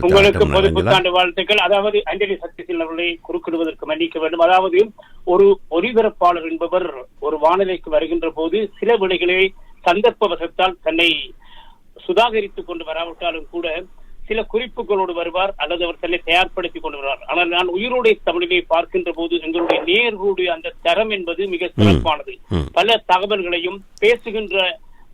உங்களுக்கு பொது புத்தாண்டு வாழ்த்துக்கள். அதாவது அஞ்சலி சக்திசீலன் அவர்களை குறுக்கிடுவதற்கு மன்னிக்க வேண்டும். அதாவது ஒரு ஒலிபரப்பாளர் என்பவர் ஒரு வானிலைக்கு வருகின்ற போது சில விடைகளை சந்தர்ப்ப வசத்தால் தன்னை சுதாகரித்துக் கொண்டு வராவிட்டாலும் கூட சில குறிப்புகளோடு வருவார் அல்லது அவர் தன்னை தயார்படுத்திக் கொண்டு வருவார். ஆனால் நான் உயிரோடைய தமிழிலே பார்க்கின்ற போது எங்களுடைய நேர்களுடைய அந்த தரம் என்பது மிக சிறப்பானது. பல தகவல்களையும் பேசுகின்ற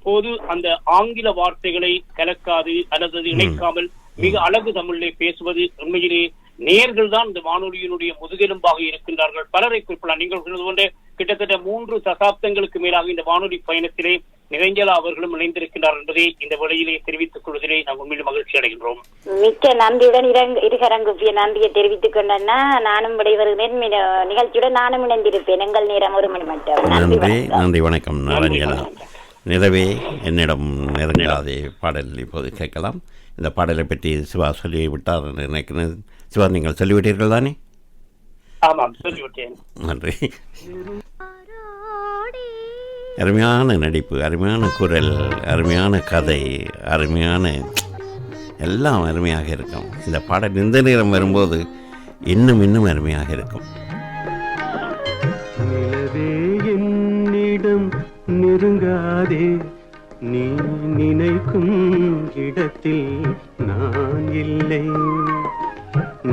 போது அந்த ஆங்கில வார்த்தைகளை கலக்காது அல்லது இணைக்காமல் மிக அழகு தமிழிலே பேசுவது உண்மையிலே நேர்கள் தான் இந்த வானொலியினுடைய முதுகெலும்பாக இருக்கின்றார்கள். பலரை குறிப்பிடலாம். நீங்கள் சொன்னது போன்ற கிட்டத்தட்ட 3 தசாப்தங்களுக்கு மேலாக இந்த வானொலி பயணத்திலே நிரஞ்சலா அவர்களும் இணைந்திருக்கிறார் என்பதை இந்த வேளையிலே தெரிவித்துக் கொள்வதிலே நாங்கள் உண்மையிலும் மகிழ்ச்சி அடைகின்றோம். மிக்க நன்றியுடன் இருகரங்குப்பிய நன்றியை தெரிவித்துக் கொண்டேன்னா நானும் விடைபெறுகிறேன். நிகழ்ச்சியுடன் நானும் இணைந்திருப்பேன். எங்கள் நேரம் 1 மணி மட்டும். நன்றி, வணக்கம் நிரஞ்சலா. நிறவே என்னிடம் நெருங்காதே பாடல் இப்போது கேட்கலாம். இந்த பாடலை பற்றி சிவா சொல்லிவிட்டார் நினைக்கிறேன். சிவா, நீங்கள் சொல்லிவிட்டீர்கள் தானே? ஆமாம், சொல்லிவிட்டேன். நன்றி. அருமையான நடிப்பு, அருமையான குரல், அருமையான கதை, அருமையான எல்லாம் அருமையாக இருக்கும். இந்த பாடல் இந்த நேரம் வரும்போது இன்னும் இன்னும் அருமையாக இருக்கும். என்னிடம் நெருங்காதே, நீ நினைக்கும் இடத்தில் நான் இல்லை.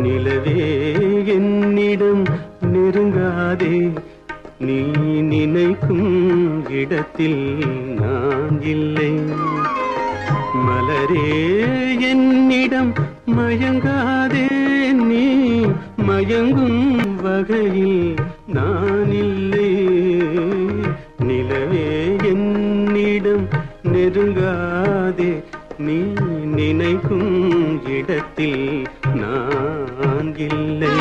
நிலவே என்னிடம் நெருங்காதே, நீ நினைக்கும் இடத்தில் நான் இல்லை. மலரே என்னிடம் மயங்காதே, நீ மயங்கும் வகையில் நான் இல்லை. நிலவே என்னிடம் நெருங்காதே, நீ நினைக்கும் இடத்தில் நான் இல்லை.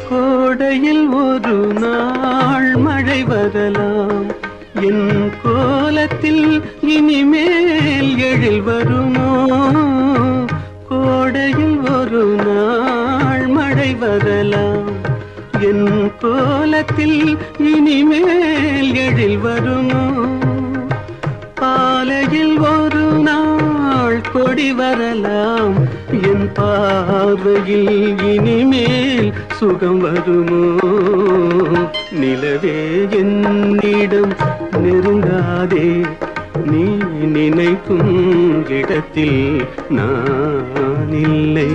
கோடையில் ஒரு நாள் மழை வரலாம், என் கோலத்தில் இனிமேல் எழில் வருமோ. கோடையில் ஒரு நாள் மழை வரலாம், என் கோலத்தில் இனிமேல் எழில் வருமோ. பாலையில் ஒரு நாள் கொடி வரலாம், என் பார்வையில் இனிமேல் சுகம் வருமோ. நிலவே என்னிடம் நெருங்காதே, நீ நினைக்கும் இடத்தில் நான் இல்லை.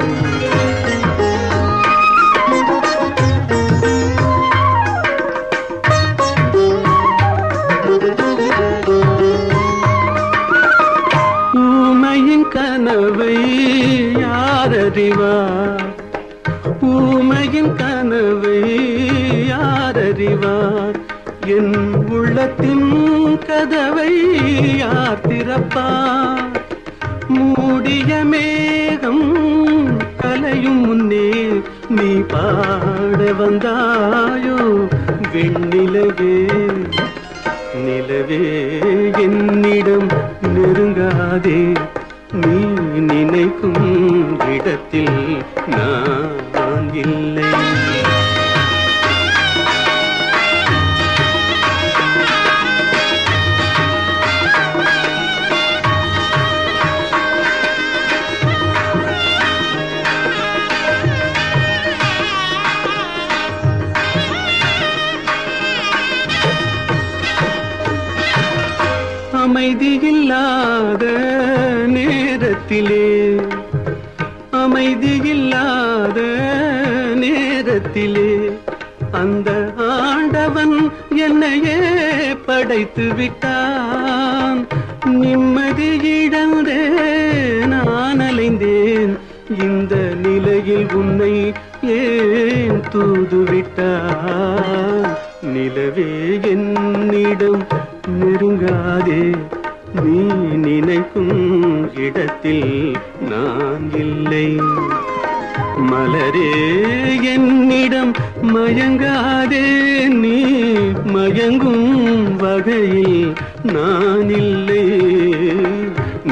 ஊமையின் கனவை யாரறிவார், ஊமையின் கனவை யாரறிவார். என் உள்ளத்தின் கதவை யார் திறப்பார். மூடிய மேகம் கலையும் முன்னே நீ பாட வந்தாயோ வெண்ணிலவே. நிலவே என்னிடம் நெருங்காதே, நீ நினைக்கும் இடத்தில் நான் இல்லை. அமைதியில்லாத நேரத்திலே, அமைதியில்லாத நேரத்திலே அந்த ஆண்டவன் என்னையே படைத்து விட்டான். நிம்மதி இழந்தே நான் அலைந்தேன், இந்த நிலையில் உன்னை ஏன் தூதுவிட்டான். நிலவே என்னிடம் நெருங்காதே, நீ நினைக்கும் இடத்தில் நான் இல்லை. மலரே என்னிடம் மயங்காதே, நீ மயங்கும் வகையில் நான் இல்லை.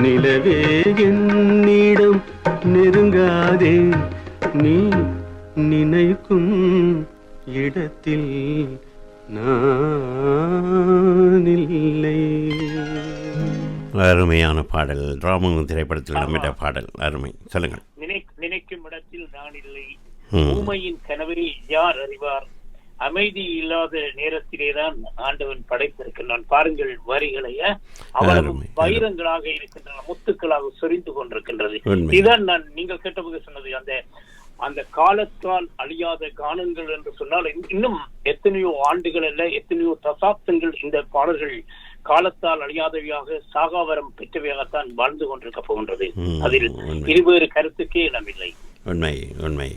நிலவே என்னிடம் நெருங்காதே, நீ நினைக்கும் இடத்தில் நான் இல்லை. அருமையான பாடல். ராமன் திரைப்படத்தில் இடம்பெற்ற பாடல். அருமை. சொல்லுங்கள். நினைக்கும் இடத்தில் நான் இல்லை, ஊமையின் கனவை யார் அறிவார், அமைதி இல்லாத நேரத்திலேதான் ஆண்டவன் படைத்திருக்கின்றான். பாருங்கள் வரிகளை, அவ்வளவு வைரங்களாக இருக்கின்றன, முத்துக்களாக சொரிந்து கொண்டிருக்கின்றது. இதுதான் நான் நீங்கள் கேட்டபோது சொன்னது. அந்த காலத்தால் அழியாத கானங்கள் என்று சொன்னால் இன்னும் எத்தனையோ ஆண்டுகள் அல்ல, எத்தனையோ தசாப்தங்கள் இந்த பாடல்கள் காலத்தால் அழியாதவையாக சாகாவரம் பெற்றவையாகத்தான் வாழ்ந்து கொண்டிருக்க போகின்றது. அதில் இருவேறு கருத்துக்கே இடமில்லை. உண்மை உண்மை.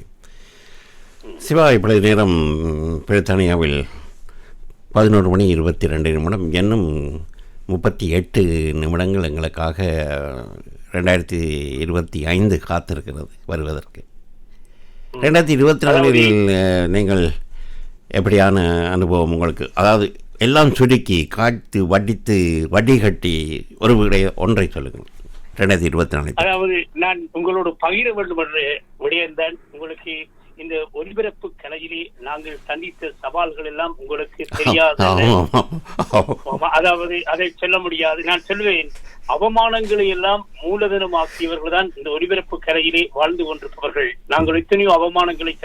சிவா, இப்பொழுது நேரம் பிரித்தானியாவில் 11:22 இன்னும் 38 நிமிடங்கள் எங்களுக்காக 2025 காத்திருக்கிறது வருவதற்கு. 2024 நீங்கள் எப்படியான அனுபவம் உங்களுக்கு? அதாவது எல்லாம் சுருக்கி காய்த்து வடித்து வடிகட்டி ஒரு ஒன்றை சொல்லுங்கள். 2024 அதாவது நான் உங்களோடு பகிர வேண்டும் என்ற விடயம்தான். உங்களுக்கு இந்த ஒலிபரப்பு கலையிலே நாங்கள் சந்தித்த சவால்கள் எல்லாம் உங்களுக்கு தெரியாது. அதாவது அதை சொல்ல முடியாது. நான் சொல்வேன், அவமானங்களை எல்லாம் மூலதனமாக்கியவர்கள் தான் இந்த ஒலிபரப்பு கலையிலே வாழ்ந்து கொண்டிருப்பவர்கள். நாங்கள் எத்தனையோ அவமானங்களை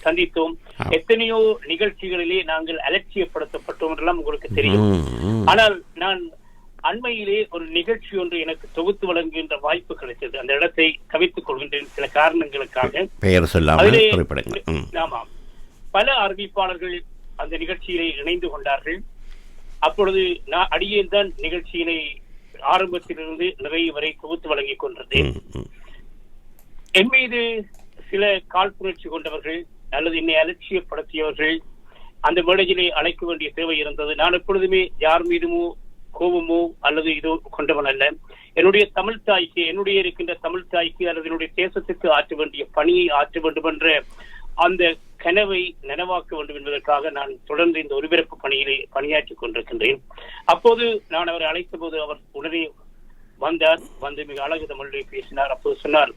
சந்தித்தோம், எத்தனையோ நிகழ்ச்சிகளிலே நாங்கள் அலட்சியப்படுத்தப்பட்டோம் என்றெல்லாம் உங்களுக்கு தெரியும். ஆனால் நான் அண்மையிலே ஒரு நிகழ்ச்சி ஒன்று எனக்கு தொகுத்து வழங்குகின்ற வாய்ப்பு கிடைத்தது. அந்த இடத்தை தவித்துக் கொள்கின்றேன் சில காரணங்களுக்காக. பெயர் சொல்லாமல். ஆமாம், பல அறிவிப்பாளர்கள் அந்த நிகழ்ச்சியிலே இணைந்து கொண்டார்கள். அப்பொழுது நான் அடியேன் தான் நிகழ்ச்சியினை ஆரம்பத்திலிருந்து நிறைய வரை தொகுத்து வழங்கிக் கொண்டிருந்தேன். என் மீது சில காழ்ப்புணர்ச்சி கொண்டவர்கள் அல்லது என்னை அலட்சியப்படுத்தியவர்கள் அந்த மேடையிலே அழைக்க வேண்டிய தேவை இருந்தது. நான் எப்பொழுதுமே யார் மீதுமோ கோபமோ அல்லது இதோ கொண்டவன் அல்ல. என்னுடைய தமிழ் தாய்க்கு, என்னுடைய இருக்கின்ற தமிழ் தாய்க்கு அல்லது என்னுடைய தேசத்துக்கு ஆற்ற வேண்டிய பணியை ஆற்ற வேண்டும் என்ற அந்த கனவை நனவாக்க வேண்டும் என்பதற்காக நான் தொடர்ந்து இந்த ஒலிபரப்பு பணியிலே பணியாற்றிக் கொண்டிருக்கின்றேன். அப்போது நான் அவரை அழைத்த போது அவர் உடனே வந்தார். வந்து மிக அழகு தமிழிலே பேசினார். அப்போது சொன்னார்,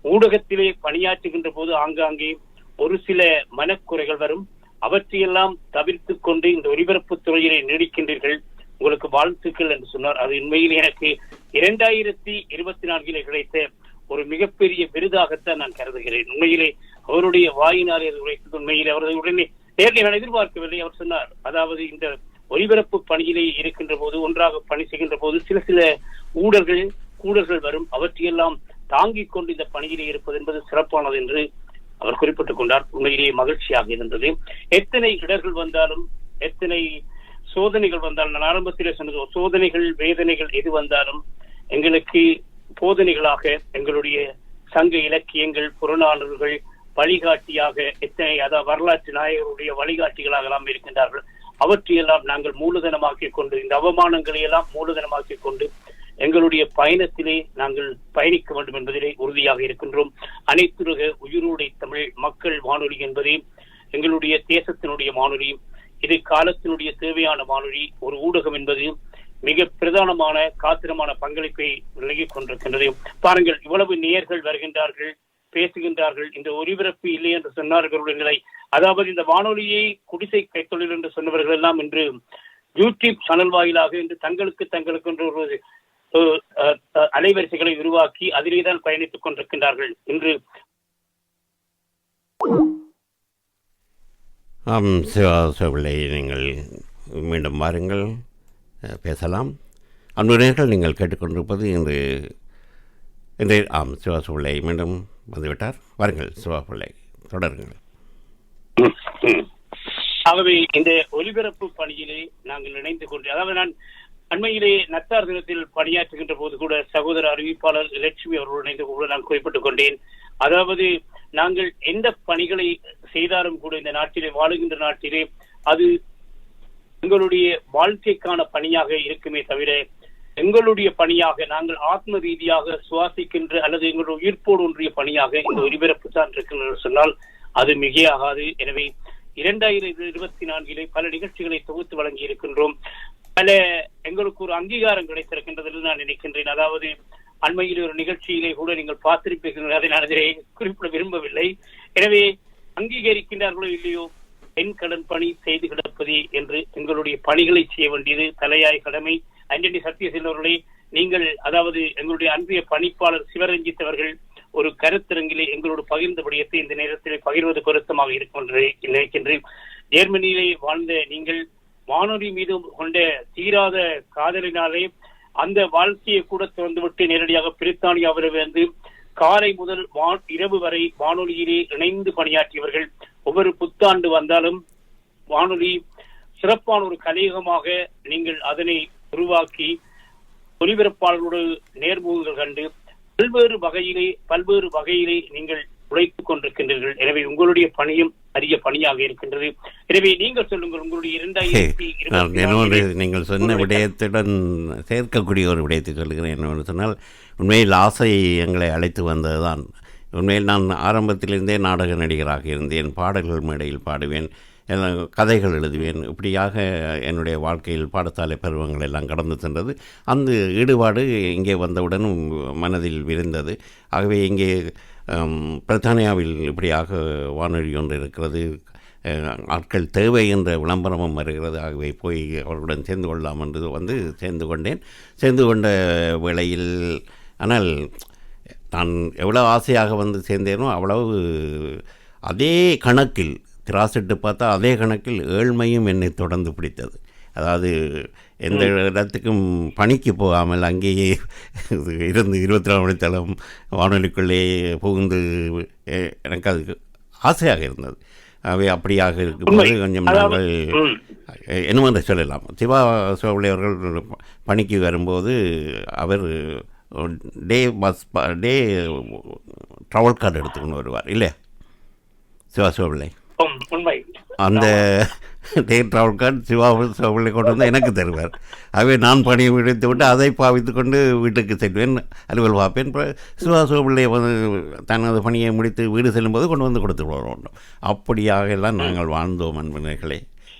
ஊடகத்திலே பணியாற்றுகின்ற போது ஆங்காங்கே ஒரு சில மனக்குறைகள் வரும், அவற்றையெல்லாம் தவிர்த்து கொண்டு இந்த ஒலிபரப்பு துறையிலே நீடிக்கின்றீர்கள், உங்களுக்கு வாழ்த்துக்கள் என்று சொன்னார். அது உண்மையில் எனக்கு 2024 கிடைத்த ஒரு மிகப்பெரிய விருதாகத்தான் நான் கருதுகிறேன். உண்மையிலே அவருடைய வாயினாலே உரைத்தது உண்மையிலே அவரது உடனே நேரில் நான் எதிர்பார்க்கவில்லை. அவர் சொன்னார், அதாவது இந்த ஒலிபரப்பு பணியிலே இருக்கின்ற போது, ஒன்றாக பணி செய்கின்ற போது சில கூடர்கள் வரும், அவற்றையெல்லாம் தாங்கிக் கொண்டு இந்த பணியிலே இருப்பது என்பது சிறப்பானது என்று அவர் குறிப்பிட்டுக் கொண்டார். உண்மையிலேயே மகிழ்ச்சியாக இருந்தது. எத்தனை இடர்கள் வந்தாலும், எத்தனை சோதனைகள் வந்தாலும், நான் ஆரம்பத்திலே சொன்னது, சோதனைகள் வேதனைகள் எது வந்தாலும் எங்களுக்கு போதனைகளாக எங்களுடைய சங்க இலக்கியங்கள், புறநானூறுகள் வழிகாட்டியாக எத்தனை, அதாவது வரலாற்று நாயகருடைய வழிகாட்டிகளாக எல்லாம் இருக்கின்றார்கள். அவற்றையெல்லாம் நாங்கள் மூலதனமாக்கிக் கொண்டு, இந்த அவமானங்களை எல்லாம் மூலதனமாக்கிக் கொண்டு எங்களுடைய பயணத்திலே நாங்கள் பயணிக்க வேண்டும் என்பதிலே உறுதியாக இருக்கின்றோம். அனைத்துலக உயிரோடை தமிழ் மக்கள் வானொலி என்பதே எங்களுடைய தேசத்தினுடைய வானொலி. இது காலத்தினுடைய தேவையான வானொலி. ஒரு ஊடகம் என்பது மிக பிரதானமான காத்திரமான பங்களிப்பை விலகிக் கொண்டிருக்கின்றது. பாருங்கள், இவ்வளவு நேயர்கள் வருகின்றார்கள், பேசுகின்றார்கள். இந்த ஒலிபரப்பு இல்லை என்று சொன்னார்கள் நிலை, அதாவது இந்த வானொலியை குடிசை கைத்தொழில் என்று சொன்னவர்கள் எல்லாம் இன்று யூடியூப் சேனல் வாயிலாக இன்று தங்களுக்கு என்று ஒரு அலைவரிசைகளை உருவாக்கி அதிலேதான் பயணித்துக் கொண்டிருக்கின்றார்கள் இன்று. சிவாசபிள்ளை, நீங்கள் மீண்டும் வாருங்கள், பேசலாம். அன்புநேயர்கள், நீங்கள் கேட்டுக்கொண்டிருப்பது இன்று சிவாசபிள்ளை மீண்டும் வந்துவிட்டார். வாருங்கள் சிவாபிள்ளை, தொடருங்கள். ஆகவே இந்த ஒலிபரப்பு பணியிலே நாங்கள் இணைந்து கொண்டு, அதாவது நான் அண்மையிலே நத்தார் தினத்தில் பணியாற்றுகின்ற போது கூட சகோதர அறிவிப்பாளர் லட்சுமி அவர்கள் இணைந்து கூட நான் குறிப்பிட்டுக் கொண்டேன். அதாவது நாங்கள் எந்த பணிகளை செய்தாலும் கூட இந்த நாட்டிலே, வாழுகின்ற நாட்டிலே, அது எங்களுடைய வாழ்க்கைக்கான பணியாக இருக்குமே தவிர எங்களுடைய பணியாக நாங்கள் ஆத்ம ரீதியாக சுவாசிக்கின்ற அல்லது எங்களுடைய உயிர்ப்போடு ஒன்றிய பணியாக இந்த ஒலிபரப்பு தான் இருக்கின்ற சொன்னால் அது மிகையாகாது. எனவே 2024 பல நிகழ்ச்சிகளை தொகுத்து வழங்கி இருக்கின்றோம். பல எங்களுக்கு ஒரு அங்கீகாரம் கிடைத்திருக்கின்றது என்று நான் நினைக்கின்றேன். அதாவது அண்மையில் ஒரு நிகழ்ச்சியிலே கூட நீங்கள் பார்த்திருப்பீர்கள், அதை நான் அதிலே குறிப்பிட விரும்பவில்லை. எனவே அங்கீகரிக்கின்றார்களோ இல்லையோ பெண் கடன் பணி செய்து கிடப்பதே என்று எங்களுடைய பணிகளை செய்ய வேண்டியது தலையாய கடமை. ஆண்டனி சத்யசீலவர்களே, நீங்கள் அதாவது எங்களுடைய அன்றைய பணிப்பாளர் சிவரஞ்சித் அவர்கள் ஒரு கருத்தரங்கிலே எங்களோடு பகிர்ந்த விடயத்தை இந்த நேரத்தில் பகிர்வது பொருத்தமாக இருக்கும் என்று நினைக்கின்றேன். ஜெர்மனியிலே வாழ்ந்த நீங்கள் வானொலி மீது கொண்ட தீராத காதலினாலே அந்த வாழ்க்கையை கூட திறந்துவிட்டு நேரடியாக பிரித்தானியாவில் வந்து காலை முதல் இரவு வரை வானொலியிலே இணைந்து பணியாற்றியவர்கள். ஒவ்வொரு புத்தாண்டு வந்தாலும் வானொலி சிறப்பான ஒரு கலையகமாக நீங்கள் அதனை உருவாக்கி ஒலிபரப்பாளர்களோடு நேர்முகங்கள் கண்டு பல்வேறு வகையிலே நீங்கள் உழைத்துக் கொண்டிருக்கின்றீர்கள். எனவே உங்களுடைய பணியும் அரிய பணியாக இருக்கின்றது. எனவே நீங்கள் சொல்லுங்கள், உங்களுடைய 2024 நீங்கள் சொன்ன விடயத்துடன் சேர்க்கக்கூடிய ஒரு விடயத்தை சொல்லுகிறேன். என்னவென்று சொன்னால், உண்மையில் ஆசை எங்களை அழைத்து வந்ததுதான். உண்மையில் நான் ஆரம்பத்திலிருந்தே நாடக நடிகராக இருந்தேன். பாடல்கள் மேடையில் பாடுவேன், கதைகள் எழுதுவேன். இப்படியாக என்னுடைய வாழ்க்கையில் பாடசாலை பருவங்கள் எல்லாம் கடந்து சென்றது. அந்த ஈடுபாடு இங்கே வந்தவுடனும் மனதில் விரிந்தது. ஆகவே இங்கே பிரித்தானியாவில் இப்படியாக வானொலி ஒன்று இருக்கிறது, ஆட்கள் தேவை என்ற விளம்பரமும் வருகிறது. ஆகவே போய் அவர்களுடன் சேர்ந்து கொள்ளலாம் என்று சேர்ந்து கொண்ட வேளையில், ஆனால் நான் எவ்வளோ ஆசையாக சேர்ந்தேனோ அவ்வளவு அதே கணக்கில் திராசிட்டு பார்த்தா அதே கணக்கில் ஏழ்மையும் என்னை தொடர்ந்து பிடித்தது. அதாவது எந்த இடத்துக்கும் பணிக்கு போகாமல் அங்கேயே இருந்து 24 மணித்தளம் வானொலிக்குள்ளே புகுந்து எனக்கு அதுக்கு ஆசையாக இருந்தது. அவை அப்படியாக இருக்கும்போது கொஞ்சம் நாங்கள் என்னவென்று சொல்லலாம், சிவா சோவலை அவர்கள் பணிக்கு வரும்போது அவர் டே ட்ராவல் கார்டு எடுத்துக்கொண்டு வருவார் இல்லையா சிவா சோவலை? அந்த டே ட்ராவல் கார்டு சிவா சோவலை கொண்டு வந்து எனக்கு தருவார். ஆகவே நான் பணியை முடித்து விட்டு அதை பாவித்து கொண்டு வீட்டுக்கு செல்வேன், அலுவல் பார்ப்பேன். சிவா சோவலை தனது பணியை முடித்து வீடு செல்லும்போது கொண்டு வந்து கொடுத்து விடுவோம். அப்படியாக எல்லாம் நாங்கள் வாழ்ந்தோம் அன்பர்களே.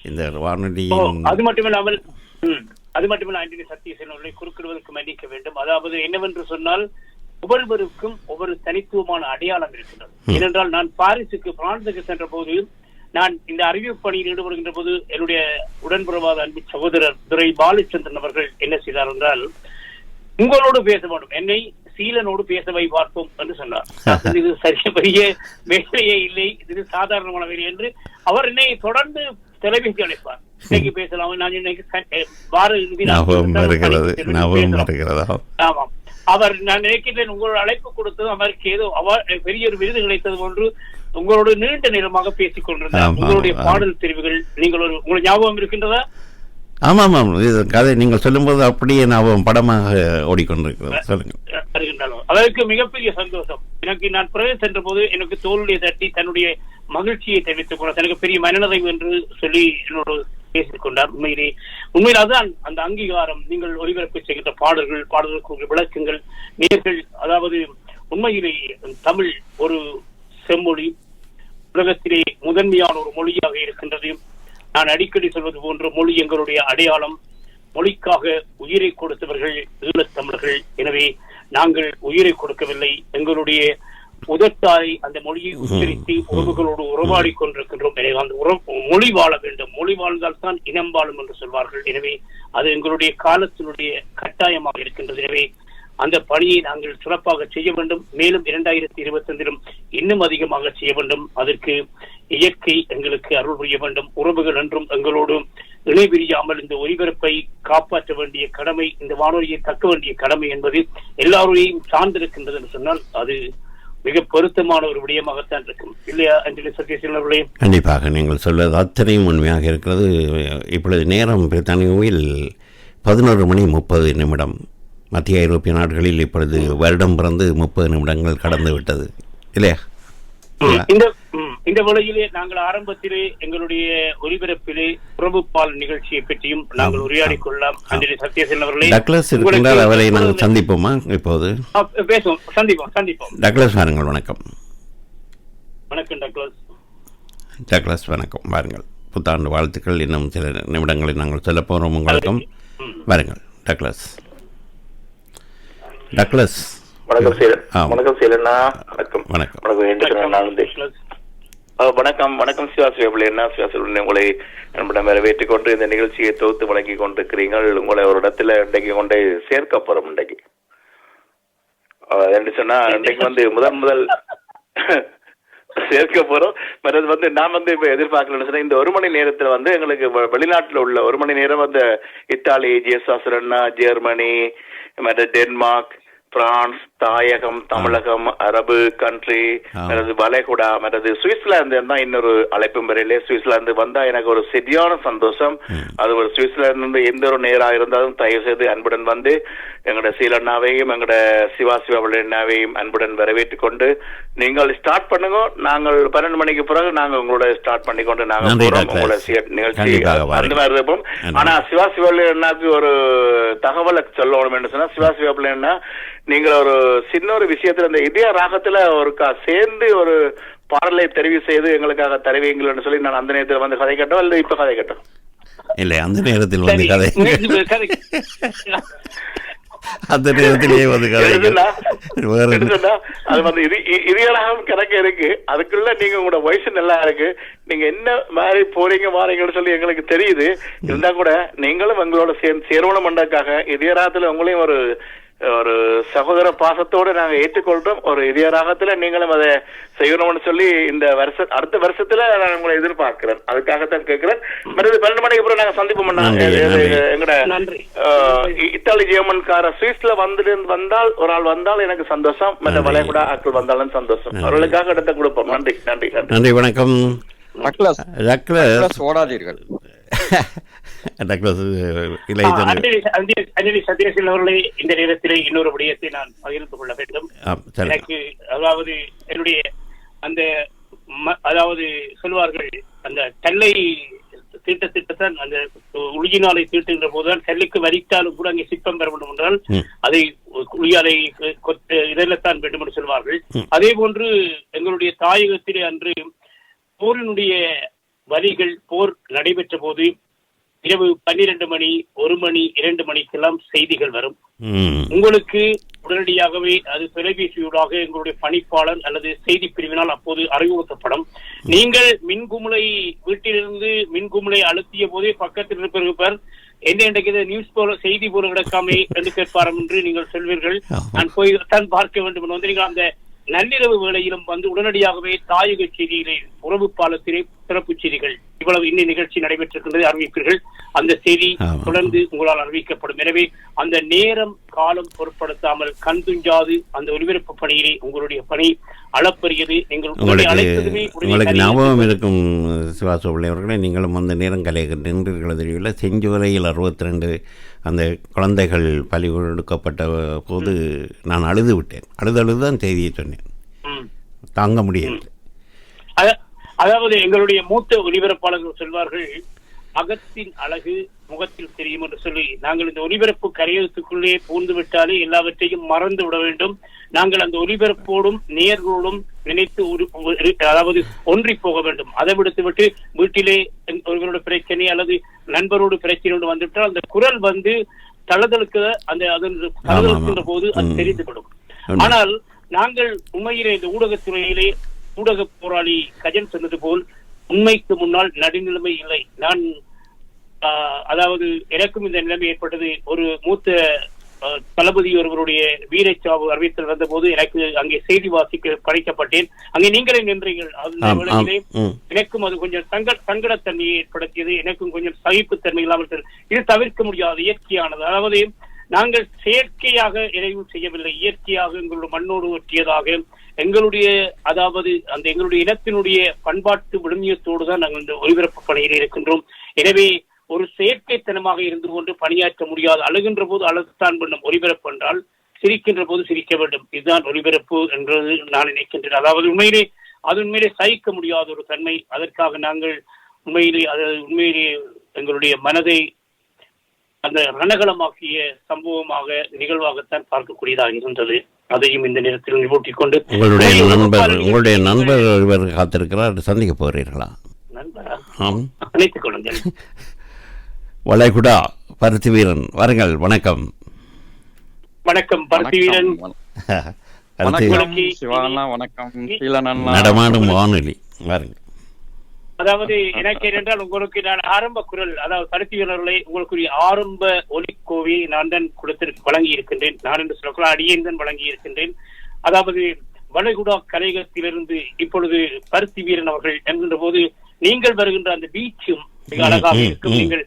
இந்த வானொலியின் அது மட்டுமல்ல ஆண்டனி சத்யசேனவர்களை குறுக்கிடுவதற்கு மன்னிக்க வேண்டும். அதாவது என்னவென்று சொன்னால், ஒவ்வொருவருக்கும் ஒவ்வொரு தனித்துவமான அடையாளம் இருக்கின்றது. ஏனென்றால் நான் பிரான்சுக்கு சென்ற போது, நான் இந்த அறிவிப்பு பணியில் ஈடுபடுகின்ற போது என்னுடைய உடன்பிறவாத அன்பு சகோதரர் துரை பாலச்சந்திரன் அவர்கள் என்ன செய்தார் என்றால், உங்களோடு பேச வேண்டும், என்னை சீலனோடு பேசவை பார்ப்போம் என்று சொன்னார். இது சரிய பெரிய வேலையே இல்லை, இது சாதாரணமான வேலை என்று அவர் என்னை தொடர்ந்து தொலைபேசி அழைப்பார். இன்னைக்கு பேசலாம், நான் இன்னைக்கு வார இறுதி. ஆமாம், அவர் நான் நினைக்கிறேன் உங்களோட அழைப்பு கொடுத்தது அவருக்கு ஏதோ பெரிய ஒரு விருது கிடைத்தது போன்று உங்களோட நீண்ட நேரமாக பேசிக் கொண்டிருந்தார். உங்களுடைய பாடல் தெரிவுகள் உங்களுக்கு ஞாபகம் இருக்கின்றதா? ஆமாம், இது கதை நீங்கள் சொல்லும்போது அப்படியே ஞாபகம் படமாக ஓடிக்கொண்டிருக்கிறது. சொல்லுங்க. அதற்கு மிகப்பெரிய சந்தோஷம் எனக்கு. நான் பிரவேச சென்ற போது எனக்கு தோளுடைய தட்டி தன்னுடைய மகிழ்ச்சியை தெரிவித்துக் கொண்டார். எனக்கு பெரிய மனநிறைவு என்று சொல்லி என்னோடு பேசிக் கொண்டார். உண்மையில் அதுதான் அந்த அங்கீகாரம். நீங்கள் ஒலிபரப்பு செய்கின்ற பாடல்களுக்கு விளக்கங்கள் நேர்கள், அதாவது உண்மையிலே தமிழ் ஒரு செம்மொழி, உலகத்திலே முதன்மையான ஒரு மொழியாக இருக்கின்றது. நான் அடிக்கடி சொல்வது போன்ற மொழி எங்களுடைய அடையாளம். மொழிக்காக உயிரை கொடுத்தவர்கள் ஈழத்தமிழர்கள். எனவே நாங்கள் உயிரை கொடுக்கவில்லை, எங்களுடைய உதத்தாய் அந்த மொழியை உச்சரித்து உறவுகளோடு உறவாடி கொண்டிருக்கின்றோம். எனவே அந்த மொழி வாழ வேண்டும், மொழி வாழ்ந்தால் தான் இனம் வாழும் என்று சொல்வார்கள். எனவே அது எங்களுடைய காலத்தினுடைய கட்டாயமாக இருக்கின்றது. எனவே அந்த பணியை நாங்கள் சிறப்பாக செய்ய வேண்டும். மேலும் 2025 இன்னும் அதிகமாக செய்ய வேண்டும். அதற்கு இயற்கை எங்களுக்கு அருள் புரிய வேண்டும். உறவுகள் என்றும் எங்களோடு இணைபிரியாமல் இந்த ஒலிபரப்பை காப்பாற்ற வேண்டிய கடமை, இந்த வானொலியை தக்க வேண்டிய கடமை என்பது எல்லாரையும் சார்ந்திருக்கின்றது என்று சொன்னால் அது மிக பொருத்தமான ஒரு விடயமாகத்தான் இருக்கும் இல்லையா ஆண்டனி சத்யசீலவர்களே? கண்டிப்பாக நீங்கள் சொல்வது அத்தனையும் உண்மையாக இருக்கிறது. இப்பொழுது நேரம் பிரித்தானியாவில் 11:30. மத்திய ஐரோப்பிய நாடுகளில் இப்பொழுது வருடம் பிறந்து 30 நிமிடங்கள் கடந்து விட்டது இல்லையா? இந்த வேளையிலே நாங்கள் ஆரம்பத்திலே எங்களுடைய ஒலிபரப்பிலே உறவுப்பால் நிகழ்ச்சியை பற்றியும் நாங்கள் உரையாடிக் கொள்ளலாம். அஞ்சலி சத்யசேகரன் அவர்களே, டக்ளஸ் இருக்கின்றார், அவரை நாங்கள் சந்திப்போமா? இப்போது பேசுவோம், சந்திப்போம். டக்ளஸ் வாருங்கள். வணக்கம். வணக்கம் டக்ளஸ், வணக்கம். வாருங்கள். புத்தாண்டு வாழ்த்துக்கள். இன்னும் சில நிமிடங்களில் நாங்கள் சொல்ல போகிறோம் உங்களுக்கும். வாருங்கள் டக்ளஸ். வணக்கம் சீலண்ணா. வணக்கம் சிவாசிவபிள்ளை உங்களை நம்மிடம் வரவேற்றுக் கொண்டு இந்த நிகழ்ச்சியை தொகுத்து வழங்கி கொண்டிருக்கிறீர்கள். உங்களை ஒரு இடத்துல இன்றைக்கு கொண்டு சேர்க்க போறோம். இன்றைக்கு என்று சொன்னா இன்றைக்கு முதல் சேர்க்க போறோம். மற்றது நான் இப்ப எதிர்பார்க்கலன்னு சொன்னா இந்த 1 மணி நேரத்துல எங்களுக்கு வெளிநாட்டுல உள்ள 1 மணி நேரம் இத்தாலி, ஜெர்மனி, ஜெர்மனி, மற்ற டென்மார்க், பிரான்ஸ், தாயகம், தமிழகம், அரபு கண்ட்ரி, மற்றது வளைகுடா, மற்றது சுவிட்சர்லாந்து தான் இன்னொரு அழைப்பும் வரையிலே. சுவிட்சர்லாந்து வந்தா எனக்கு ஒரு சரியான சந்தோஷம். அது ஒரு சுவிட்சர்லாந்து எந்த ஒரு நேரா இருந்தாலும் தயவு செய்து அன்புடன் எங்களோட சீலண்ணாவையும் எங்களோட சிவாசிவாவின் அன்புடன் வரவேற்றுக் கொண்டு நீங்கள் ஸ்டார்ட் பண்ணுங்க. நாங்கள் 12 மணிக்கு பிறகு நாங்கள் உங்களோட ஸ்டார்ட் பண்ணிக்கொண்டு நாங்கள் போறோம் உங்களோட நிகழ்ச்சி அந்த மாதிரி இருப்போம். ஆனா சிவாசிவாவின் ஒரு தகவலை சொல்லணும் என்று சொன்னா, சிவாசிவாவின் நீங்கள் ஒரு சின்ன ஒரு விஷயத்துல இந்த இதய ராகத்துல ஒரு சேர்ந்து ஒரு பாடலை தெரிவு செய்து எங்களுக்காக தருவீங்கன்னு சொல்லி நான் அந்த நேரத்தில் கதை கேட்டோம். இல்ல இப்ப கதை கேட்டோம்? இல்லை, அந்த நேரத்தில் கதை அந்த நேரத்திலேயே அது இதயராகம் கணக்கு இருக்கு. அதுக்குள்ள நீங்க உங்களோட வயசு நல்லா இருக்கு. நீங்க என்ன மாதிரி வாரீங்கன்னு சொல்லி எங்களுக்கு தெரியுது. இருந்தா கூட நீங்களும் எங்களோட சேரவணம் பண்றதுக்காக இதயராகத்துல உங்களையும் ஒரு சகோதர பாசத்தோடு நாங்க ஏற்றுக்கொள்றோம். ஒரு இதயராகத்துல நீங்களும் அதை செய்யணும்னு சொல்லி இந்த அடுத்த வருஷத்துல நான் உங்களை எதிர்பார்க்கிறேன். அதுக்காகத்தான் கேட்கிறேன். மற்றது 12 மணிக்கு அப்புறம் நாங்க சந்திப்போம். எங்கட இத்தாலி, ஜெர்மன்கார சுவிஸ்ல வந்தால் ஒரு ஆள் வந்தால் எனக்கு சந்தோஷம். மற்ற வளைகுடா ஆட்கள் வந்தாலும் சந்தோஷம். அவர்களுக்காக இடத்தை கொடுப்போம். நன்றி. வணக்கம். ஓடாதீர்கள். அஞ்சலி சத்யசேகரன் அவர்களே, இந்த நேரத்திலே இன்னொரு விடயத்தை நான் பகிர்ந்து கொள்ள வேண்டும். எனக்கு என்னுடைய சொல்வார்கள், அந்த கல்லை தீட்டத்தான் அந்த உளியினாலை தீட்டுகின்ற போதுதான் கல்லுக்கு வரித்தாலும் கூட அங்கே சிற்பம் பெற வேண்டும் என்றால் அதை உளியாலை இதெல்லாம் வேண்டும் என்று சொல்வார்கள். அதே போன்று எங்களுடைய தாயகத்திலே அன்று போரினுடைய வரிகள் போர் நடைபெற்ற போது இரவு 12 மணி, 1 மணி, 2 மணிக்கெல்லாம் செய்திகள் வரும். உங்களுக்கு உடனடியாகவே அது தொலைபேசியூடாக எங்களுடைய பணிப்பாளர் அல்லது செய்தி பிரிவினால் அப்போது அறிவுறுத்தப்படும். நீங்கள் மின்குமுளை வீட்டிலிருந்து மின்குமுளை அழுத்திய போதே பக்கத்தில் இருப்பவர் என்ன இன்றைக்கு நியூஸ் போல செய்தி போல கிடக்காமே என்று கேட்பாரம் என்று நீங்கள் சொல்வீர்கள். நான் போய் தான் பார்க்க வேண்டும் என்று நீங்கள் அந்த நள்ளிரவு வேளையிலும் உடனடியாகவே தாயக செய்தியிலே உறவு பாலத்திலே சிறப்பு செய்திகள் இவ்வளவு இன்னும் நிகழ்ச்சி நடைபெற்றிருக்கின்றதை அறிவிப்பீர்கள். அந்த செய்தி தொடர்ந்து உங்களால் அறிவிக்கப்படும். எனவே அந்த நேரம் காலம் பொருட்படுத்தாமல் கண் துஞ்சாது அந்த ஒலிபரப்பு பணியிலே உங்களுடைய பணி அளப்பரியது. உங்களுக்கு ஞாபகம் இருக்கும் சிவாசோபிள்ளை அவர்களே, நீங்களும் அந்த நேரம் நின்றீர்கள் தெரியவில்லை. செஞ்சுவரையில் 62 அந்த குழந்தைகள் பலி கொடுக்கப்பட்ட போது நான் அழுது விட்டேன். அழுதுதான் செய்தியை சொன்னேன். தாங்க முடியாது. அதாவது எங்களுடைய மூத்த ஒலிபரப்பாளர்கள் சொல்வார்கள், அகத்தின் அழகு முகத்தில் தெரியும் என்று சொல்லி, நாங்கள் இந்த ஒலிபரப்பு கரையத்துக்குள்ளே பூந்து விட்டாலே எல்லாவற்றையும் மறந்து விட வேண்டும். நாங்கள் அந்த ஒலிபரப்போடும் நேர்களோடும் நினைத்து அதாவது ஒன்றி போக வேண்டும். அதை விடுத்துவிட்டு வீட்டிலே ஒருவரோட பிரச்சனை அல்லது நண்பரோடு பிரச்சனையோடு வந்துவிட்டால் அந்த குரல் தளதலுக்கு தளதலுக்கின்ற போது அது தெரிந்துவிடும். ஆனால் நாங்கள் உண்மையிலே இந்த ஊடகத்துறையிலே ஊடக போராளி கஜன் சொன்னது போல் உண்மைக்கு முன்னால் நடுநிலைமை இல்லை. நான் அதாவது எனக்கும் இந்த நிலைமை ஏற்பட்டது. ஒரு மூத்த தளபதி ஒருவருடைய வீரச்சாவு அறிவித்தல் வந்த போது எனக்கு அங்கே செய்தி வாசிக்க படைக்கப்பட்டேன். அங்கே நீங்களே நின்றீர்கள். அந்த வேளையிலே எனக்கும் அது கொஞ்சம் சங்கடத்தன்மையை ஏற்படுத்தியது. எனக்கும் கொஞ்சம் சகிப்புத்தன்மை இல்லாமல் இது தவிர்க்க முடியாது, இயற்கையானது. அதாவது நாங்கள் செயற்கையாக எதையும் செய்யவில்லை. இயற்கையாக எங்களுடைய மண்ணோடு ஒற்றியதாக எங்களுடைய எங்களுடைய இனத்தினுடைய பண்பாட்டு விழுமியத்தோடு தான் நாங்கள் இந்த ஒலிபரப்பு பணியில் இருக்கின்றோம். எனவே ஒரு செயற்கைத்தனமாக இருந்து கொண்டு பணியாற்ற முடியாது. அழுகின்ற போது அழுத்தான் பண்ணும். ஒலிபரப்பு என்றால் சிரிக்கின்ற போது சிரிக்க வேண்டும். இதுதான் ஒலிபரப்பு என்றது நான் நினைக்கின்றேன். அதாவது உண்மையிலே அது உண்மையிலே சகிக்க முடியாத ஒரு தன்மை. அதற்காக நாங்கள் உண்மையிலே எங்களுடைய மனதை அந்த ரணகலமாக்கிய சம்பவமாக நிகழ்வாகத்தான் பார்க்கக்கூடியதாக இருக்கின்றது. அதையும் இந்த நேரத்தில் நிறுத்திக் கொண்டு உங்களுடைய நண்பர் ஒருவர் காத்திருக்கிறார், சந்திக்க போகிறீர்களா? நண்பரா? அழைத்துக் கொள்ளுங்கள். வளைகுடா பருத்தி வீரன் வாருங்கள். வணக்கம். வணக்கம் பருத்தி வீரன். நடமாடும் வானொலி வாருங்கள். அதாவது எனக்கு என்றால் உங்களுக்கு நான் ஆரம்ப குரல், அதாவது பருத்தி வீரர்களை உங்களுக்குரிய ஆரம்ப ஒலிக்கோவை நான் தான் வழங்கி இருக்கின்றேன். நான் என்று சொல்லக்கூட அடியேன் தான் வழங்கி இருக்கின்றேன். அதாவது வளைகுடா கலையகத்திலிருந்து இப்பொழுது பருத்தி வீரன் அவர்கள் என்கின்ற போது நீங்கள் வருகின்ற அந்த பீச்சும் மிக அழகாக இருக்கும். நீங்கள்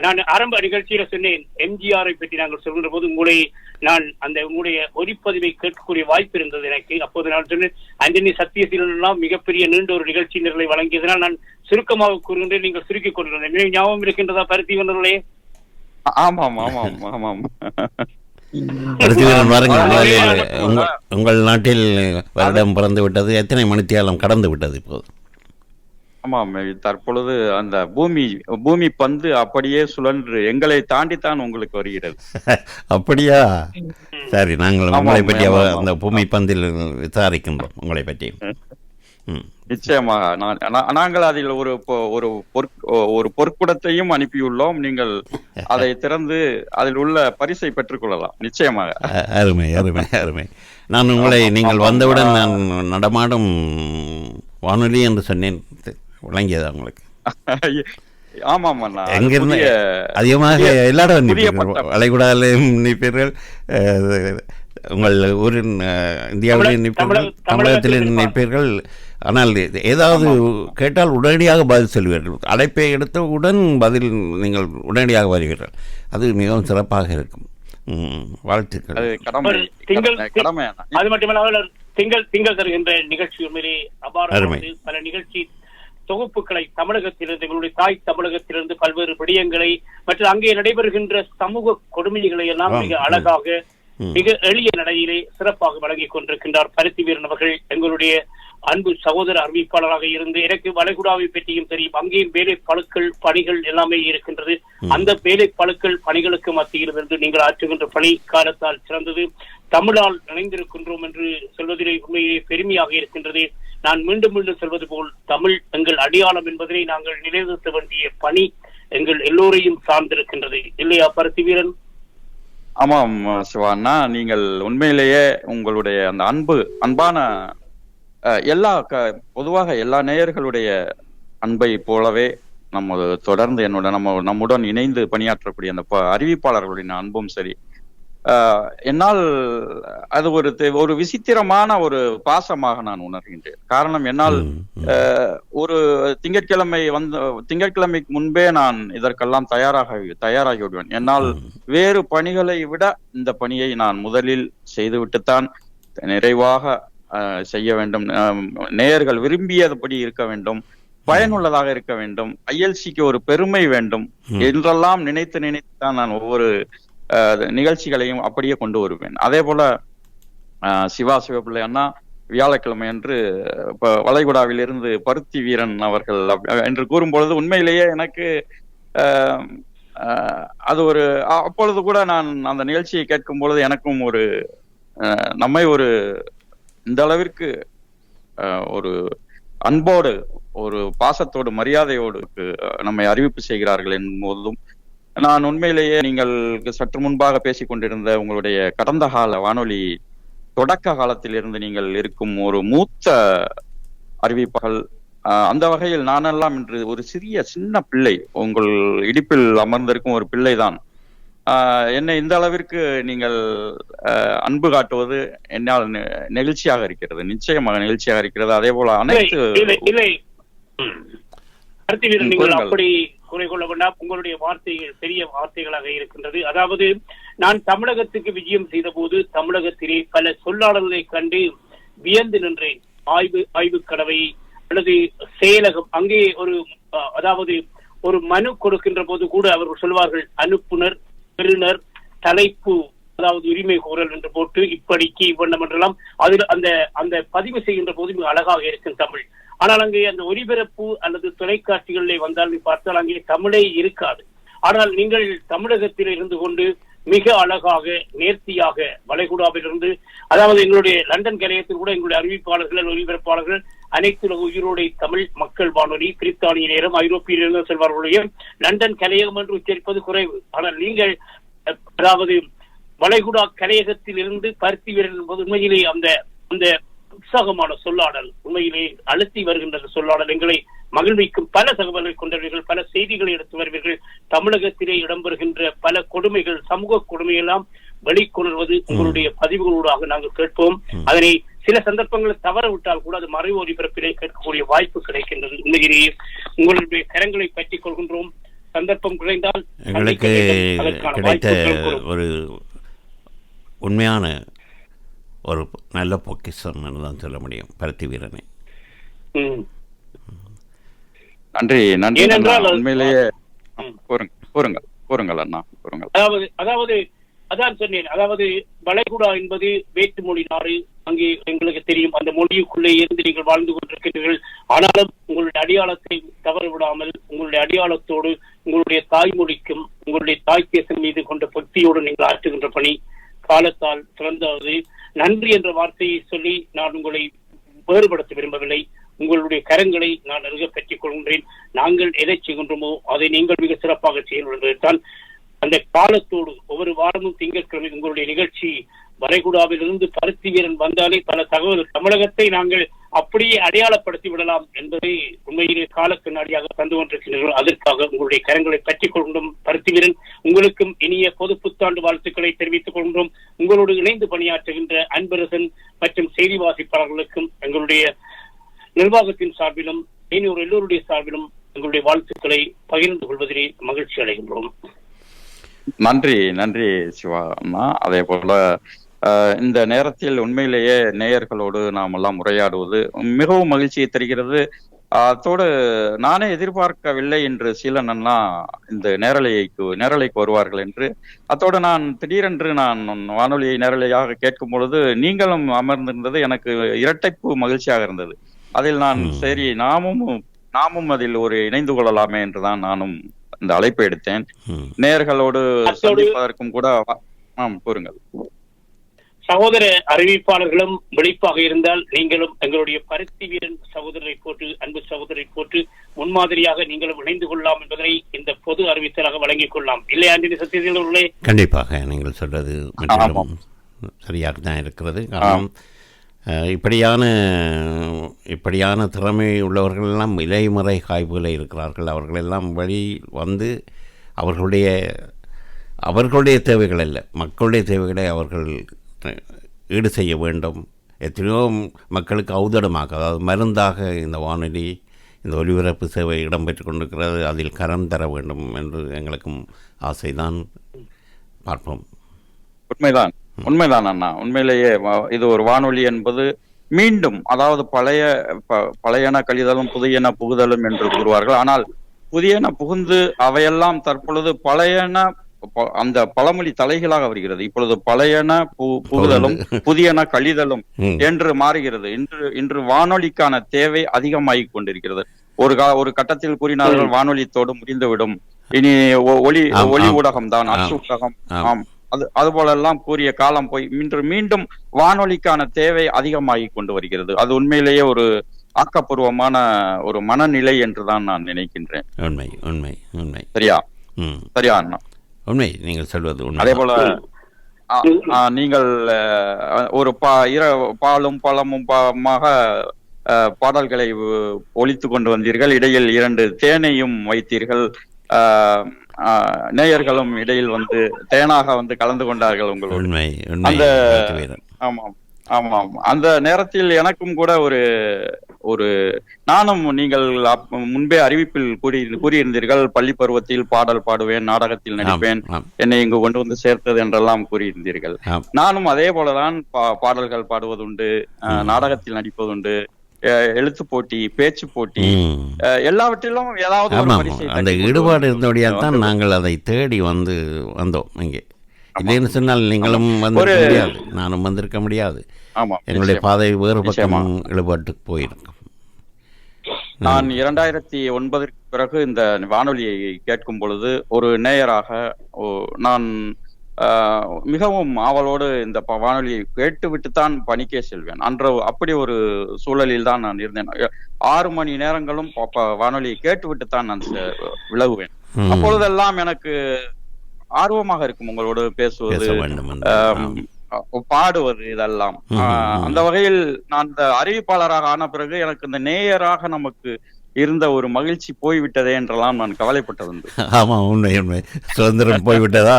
நான் ஆரம்ப நிகழ்ச்சியில சொன்னேன் எம்ஜிஆரை பற்றி நாங்கள் சொல்கின்ற போது உங்களுடைய ஒலிப்பதிவை கேட்கக்கூடிய வாய்ப்பு இருந்தது எனக்கு. அப்போது நான் சொன்னேன் அஞ்சனி சத்தியசீலன் மிகப்பெரிய நீண்ட ஒரு நிகழ்ச்சி நிரலை வழங்கியதனால் நான் சுருக்கமாக கூறுகின்றேன், நீங்கள் சுருக்கிக் கொண்டிருந்தேன். ஞாபகம் இருக்கின்றதா பருத்தி வீரர்களே? ஆமாம் ஆமாம் ஆமாம். உங்கள் நாட்டில் வருடம் பிறந்து விட்டது, எத்தனை மணித்தியாலம் கடந்து விட்டது இப்போது? ஆமாம், தற்பொழுது அந்த பூமி பந்து அப்படியே சுழன்று எங்களை தாண்டித்தான் உங்களுக்கு வருகிறது. அப்படியா? சரி, நாங்கள் உங்களை பற்றி அந்த பூமி பந்தில் விசாரிக்கின்றோம் உங்களை பற்றி. நிச்சயமாக நாங்கள் அதில் ஒரு பொற்குடத்தையும் அனுப்பியுள்ளோம். நீங்கள் அதை திறந்து அதில் உள்ள பரிசை பெற்றுக் கொள்ளலாம். நிச்சயமாக. அருமை அருமை அருமை. நீங்கள் வந்தவுடன் நான் நடமாடும் வானொலி என்று சொன்னேன், விளங்கியதா உங்களுக்கு? ஆமாம், எங்கிருந்து அதிகமாக எல்லா இடம் வளைகுடாலையும் நிற்பீர்கள், உங்கள் ஊரின் இந்தியாவிலே நிற்பீர்கள், தமிழகத்திலே நிற்பீர்கள். ஆனால் ஏதாவது கேட்டால் உடனடியாக பதில் சொல்வீர்கள். அழைப்பை எடுத்தவுடன் பதில் நீங்கள் உடனடியாக வருவீர்கள். அது மிகவும் சிறப்பாக இருக்கும். வாழ்த்துக்கள். அது மட்டுமல்லாமல் திங்கள் தருகின்ற நிகழ்ச்சி உண்மையிலே அபாரமானது. பல நிகழ்ச்சி தொகுப்புகளை தமிழகத்திலிருந்து, எங்களுடைய தாய் தமிழகத்திலிருந்து பல்வேறு விடயங்களை மற்றும் அங்கே நடைபெறுகின்ற சமூக கொடுமைகளை எல்லாம் மிக அழகாக மிக எளிய நடையிலே சிறப்பாக வழங்கிக் கொண்டிருக்கின்றார் பருத்தி வீரன் அவர்கள். எங்களுடைய அன்பு சகோதர அறிவிப்பாளராக இருந்து எனக்கு வளைகுடாவை பற்றியும் தெரியும். அங்கேயும் வேலை பழுக்கள் பணிகள் எல்லாமே இருக்கின்றது. அந்த வேலை பழுக்கள் பணிகளுக்கு மத்தியில் இருந்து நீங்கள் ஆற்றுகின்ற பணி காலத்தால் சிறந்தது. தமிழால் இணைந்திருக்கின்றோம் என்று சொல்வதிலே உண்மையிலே பெருமையாக இருக்கின்றது. நான் மீண்டும் மீண்டும் சொல்வது போல் தமிழ் எங்கள் அடையாளம் என்பதை நாங்கள் நிலைநிறுத்த வேண்டிய பணி எங்கள் எல்லோரையும் சார்ந்திருக்கின்றது, இல்லையா பருத்தி வீரன்? ஆமாம் சிவாண்ணா, நீங்கள் உண்மையிலேயே உங்களுடைய அந்த அன்பான பொதுவாக எல்லா நேயர்களுடைய அன்பை போலவே தொடர்ந்து நம்முடன் இணைந்து பணியாற்றக்கூடிய அந்த அறிவிப்பாளர்களுடைய அன்பும் சரி, என்னால் அது ஒரு விசித்திரமான ஒரு பாசமாக நான் உணர்கின்றேன். காரணம், என்னால் ஒரு திங்கட்கிழமைக்கு முன்பே நான் இதற்கெல்லாம் தயாராகி விடுவேன். என்னால் வேறு பணிகளை விட இந்த பணியை நான் முதலில் செய்துவிட்டுத்தான் நிறைவாக செய்ய வேண்டும். நேயர்கள் விரும்பியபடி இருக்க வேண்டும், பயனுள்ளதாக இருக்க வேண்டும், ஐஎல்சிக்கு ஒரு பெருமை வேண்டும் என்றெல்லாம் நினைத்து தான் நான் ஒவ்வொரு நிகழ்ச்சிகளையும் அப்படியே கொண்டு வருவேன். அதே போல சிவபிள்ளை அண்ணா வியாழக்கிழமை அன்று வளைகுடாவில் இருந்து பருத்தி வீரன் அவர்கள் என்று கூறும்பொழுது உண்மையிலேயே எனக்கு அது அப்பொழுது கூட நான் அந்த நிகழ்ச்சியை கேட்கும் பொழுது எனக்கும் நம்மை இந்த அளவிற்கு ஒரு அன்போடு ஒரு பாசத்தோடு மரியாதையோடு நம்மை அறிவிப்பு செய்கிறார்கள் என்பதும், நான் உண்மையிலேயே நீங்கள் சற்று முன்பாக பேசிக் கொண்டிருந்த உங்களுடைய கடந்த கால வானொலி தொடக்க காலத்திலிருந்து நீங்கள் இருக்கும் ஒரு மூத்த அறிவிப்பாளர்கள், அந்த வகையில் நானெல்லாம் இன்று ஒரு சின்ன பிள்ளை, உங்கள் இடிப்பில் அமர்ந்திருக்கும் ஒரு பிள்ளைதான். என்னை இந்த அளவிற்கு நீங்கள் அன்பு காட்டுவது என்னால் நெகிழ்ச்சியாக இருக்கிறது, நிச்சயமாக நெகிழ்ச்சியாக இருக்கிறது. அதே போல அனைத்து அப்படி குறை கொள்ள வேண்டாம், உங்களுடைய வார்த்தைகள் பெரிய வார்த்தைகளாக இருக்கின்றது. அதாவது நான் தமிழகத்துக்கு விஜயம் செய்த போது தமிழகத்திலே பல சொல்லாடல்களை கண்டு வியந்து நின்றேன். ஆய்வு கடவை அல்லது செயலகம், அங்கே அதாவது ஒரு மனு கொடுக்கின்ற போது கூட அவர்கள் சொல்வார்கள் அனுப்புனர், பெறுநர், தலைப்பு, அதாவது உரிமை கோரல் என்று போட்டு இப்படிக்கு இவ்வண்ணம் என்றெல்லாம் அதில் அந்த அந்த பதிவு செய்கின்ற போது மிக அழகாக இருக்கும் தமிழ். ஆனால் அங்கே அந்த ஒலிபரப்பு அல்லது தொலைக்காட்சிகளிலே வந்தால் பார்த்தால் அங்கே தமிழே இருக்காது. ஆனால் நீங்கள் தமிழகத்தில் இருந்து கொண்டு மிக அழகாக நேர்த்தியாக வளைகுடாவிலிருந்து, அதாவது எங்களுடைய லண்டன் கலையத்தில் கூட எங்களுடைய அறிவிப்பாளர்கள் ஒலிபரப்பாளர்கள் அனைத்து உயிரோடை தமிழ் மக்கள் வானொலி, பிரித்தானிய நேரம், ஐரோப்பியிலிருந்து செல்வார்களுடைய லண்டன் கலையகம் என்று உச்சரிப்பது குறைவு. ஆனால் நீங்கள் அதாவது வளைகுடா கலையகத்தில் இருந்து பருத்தி வீரர் என்பது உண்மையிலே அந்த அந்த உற்சாகமான சொல்லாடல், உண்மையிலே அழுத்தி வருகின்ற சொல்லாடல் எங்களை மகிழ்விக்கும். பல தகவல்களை கொண்டவர்கள், பல செய்திகளை எடுத்து வருவீர்கள். தமிழகத்திலே இடம்பெறுகின்ற பல கொடுமைகள், சமூக கொடுமையெல்லாம் வெளிக்கொணர்வது உங்களுடைய பதிவுகளூடாக நாங்கள் கேட்போம். அதனை சில சந்தர்ப்பங்களில் தவற விட்டால் கூட அது மறைவு ஒலிபரப்பிலே கேட்கக்கூடிய வாய்ப்பு கிடைக்கின்றது. உண்மையிலேயே உங்களுடைய கரங்களை பற்றிக் கொள்கின்றோம். சந்தர்ப்பம் குறைந்தால் எங்களுக்கு கிடைத்த ஒரு உண்மையான ஒரு நல்ல பொக்கிஷம் தான் சொல்ல முடியும் பருத்தி வீரனை. நன்றி நன்றி. உண்மையிலேயே கூறுங்கள் அண்ணா, கூறுங்கள். அதாவது அதான் சொன்னேன், அதாவது வளைகுடா என்பது வேற்று மொழி நாடு. அங்கே எங்களுக்கு தெரியும், அந்த மொழிக்குள்ளே இருந்து நீங்கள் வாழ்ந்து கொண்டிருக்கிறீர்கள். ஆனாலும் உங்களுடைய அடையாளத்தை தவற விடாமல் உங்களுடைய அடையாளத்தோடு உங்களுடைய தாய்மொழிக்கும் உங்களுடைய தாய் தேசம் மீது கொண்ட பக்தியோடு நீங்கள் ஆற்றுகின்ற பணி காலத்தால் சிறந்தது. நன்றி என்ற வார்த்தையை சொல்லி நான் உங்களை வேறுபடுத்த விரும்பவில்லை. உங்களுடைய கரங்களை நான் நெருங்க பெற்றுக் கொள்கின்றேன். நாங்கள் எதை செய்கின்றோமோ அதை நீங்கள் மிக சிறப்பாக செய்யப்படுவதுதான். அந்த காலத்தோடு ஒவ்வொரு வாரமும் திங்கட்கிழமை உங்களுடைய நிகழ்ச்சி வளைகுடாவிலிருந்து பருத்தி வீரன் வந்தாலே பல தகவல் தமிழகத்தை நாங்கள் அப்படியே அடையாளப்படுத்தி விடலாம் என்பதை உண்மையிலே கால கண்ணாடியாக தந்து கொண்டிருக்கிறீர்கள். அதற்காக உங்களுடைய கரங்களை பற்றிக் கொள்கின்றோம். பருத்தி வீரன், உங்களுக்கும் இனிய பொது புத்தாண்டு வாழ்த்துக்களை தெரிவித்துக் கொள்கின்றோம். உங்களோடு இணைந்து பணியாற்றுகின்ற அன்பரசன் மற்றும் செய்தி வாசிப்பாளர்களுக்கும் எங்களுடைய நிர்வாகத்தின் சார்பிலும் எல்லோருடைய சார்பிலும் எங்களுடைய வாழ்த்துக்களை பகிர்ந்து கொள்வதிலே மகிழ்ச்சி அடைகின்றோம். நன்றி நன்றி சிவா அண்ணா. அதே போல இந்த நேரத்தில் உண்மையிலேயே நேயர்களோடு நாம் எல்லாம் உரையாடுவது மிகவும் மகிழ்ச்சியை தருகிறது. அதோடு நானே எதிர்பார்க்கவில்லை என்று சீலன் அண்ணா இந்த நேரலைக்கு வருவார்கள் என்று. அத்தோடு நான் திடீரென்று நான் வானொலியை நேரலையாக கேட்கும் பொழுது நீங்களும் அமர்ந்திருந்தது எனக்கு இரட்டைப்பு மகிழ்ச்சியாக இருந்தது. அதில் நான் சரி நாமும் அதில் ஒரு இணைந்து கொள்ளலாமே என்றுதான் நானும் இந்த அழைப்பை எடுத்தேன். நேயர்களோடு சந்திப்பதற்கும் கூட. கூறுங்கள். சகோதர அறிவிப்பாளர்களும் விழிப்பாக இருந்தால் நீங்களும் எங்களுடைய பருத்தி வீரன் சகோதரரை போட்டு, அன்பு சகோதரரை போட்டு முன்மாதிரியாக நீங்களும் இணைந்து கொள்ளலாம் என்பதை இந்த பொது அறிவித்தலாக வழங்கிக் கொள்ளலாம். இல்லை ஆண்டனி சத்யசீலர்களே? கண்டிப்பாக நீங்கள் சொல்றது சரியாக தான் இருக்கிறது. காரணம் இப்படியான திறமை உள்ளவர்கள் எல்லாம் இலைமுறை காய்வுகளை இருக்கிறார்கள். அவர்களெல்லாம் வழி வந்து அவர்களுடைய தேவைகள் அல்ல, மக்களுடைய தேவைகளை அவர்கள் ஈடு செய்ய வேண்டும். எத்தனையோ மக்களுக்கு ஔதடமாக, அதாவது மருந்தாக இந்த வானொலி, இந்த ஒலிபரப்பு சேவை இடம்பெற்று கொண்டிருக்கிறது. அதில் கரம் தர வேண்டும் என்று எங்களுக்கும் ஆசைதான். பார்ப்போம். உண்மைதான் அண்ணா. உண்மையிலேயே இது ஒரு வானொலி என்பது மீண்டும், அதாவது பழையன கழிதலும் புதியன புகுதலும் என்று கூறுவார்கள். ஆனால் புதியன புகுந்து அவையெல்லாம் தற்பொழுது பழையன, அந்த பழமொழி தலைகளாக வருகிறது. இப்பொழுது பழையன புகுதலும் புதியன கழிதலும் என்று மாறுகிறது. இன்று வானொலிக்கான தேவை அதிகமாகிக் கொண்டிருக்கிறது. ஒரு கட்டத்தில் கூறினார்கள் வானொலித்தோடு முடிந்துவிடும், இனி ஒலி ஊடகம் தான், அச்சு ஊடகம். அது போலெல்லாம் கூறிய காலம் போய் இன்று மீண்டும் வானொலிக்கான தேவை அதிகமாகி கொண்டு வருகிறது. அது உண்மையிலேயே ஒரு ஆக்கப்பூர்வமான ஒரு மனநிலை என்றுதான் நான் நினைக்கின்றேன். உண்மை உண்மை உண்மை. சரியா அண்ணா? உண்மை, நீங்கள் சொல்வது உண்மை. அதே போல நீங்கள் ஒரு பாலும் பழமும் பாடல்களை ஒலித்து கொண்டு வந்தீர்கள். இடையில் 2 தேனையும் வைத்தீர்கள். நேயர்களும் இடையில் வந்து தேனாக வந்து கலந்து கொண்டார்கள் உங்களோட. ஆமாம், அந்த நேரத்தில் எனக்கும் கூட ஒரு நானும் நீங்கள் முன்பே அறிவிப்பில் கூறியிருந்தீர்கள், பள்ளி பருவத்தில் பாடல் பாடுவேன், நாடகத்தில் நடிப்பேன், என்னை இங்கு கொண்டு வந்து சேர்த்தது என்றெல்லாம் கூறியிருந்தீர்கள். நானும் அதே போலதான் பாடல்கள் பாடுவதுண்டு, நாடகத்தில் நடிப்பதுண்டு, எழுத்து போட்டி, பேச்சு போட்டி, எல்லாவற்றிலும் ஏதாவது அந்த ஈடுபாடு இருந்தபடியால் தான் நாங்கள் அதை தேடி வந்தோம். இங்கே இல்லைன்னு சொன்னால் நீங்களும் வந்திருக்க முடியாது, நானும் வந்திருக்க முடியாது. ஆமா, எங்களுடைய பாதை வேறு பக்கம் இழுபட்டு போயிருக்கும். நான் 2009 பிறகு இந்த வானொலியை கேட்கும் பொழுது ஒரு நேயராக நான் மிகவும் ஆவலோடு இந்த வானொலியை கேட்டுவிட்டுத்தான் பணிக்கே செல்வேன். அப்படி ஒரு சூழலில் தான் நான் இருந்தேன். 6 மணி நேரங்களும் வானொலியை கேட்டுவிட்டுத்தான் நான் விலகுவேன். அப்பொழுதெல்லாம் எனக்கு ஆர்வமாக இருக்கும் உங்களோடு பேசுவது, பாடுவது, இதெல்லாம். அந்த வகையில் நான் இந்த அறிவிப்பாளராக ஆன பிறகு எனக்கு இந்த நேயராக நமக்கு இருந்த ஒரு மகிழ்ச்சி போய்விட்டதே என்றெல்லாம் நான் கவலைப்பட்டது. ஆமா, உண்மை உண்மை. சுதந்திரம் போய்விட்டதா?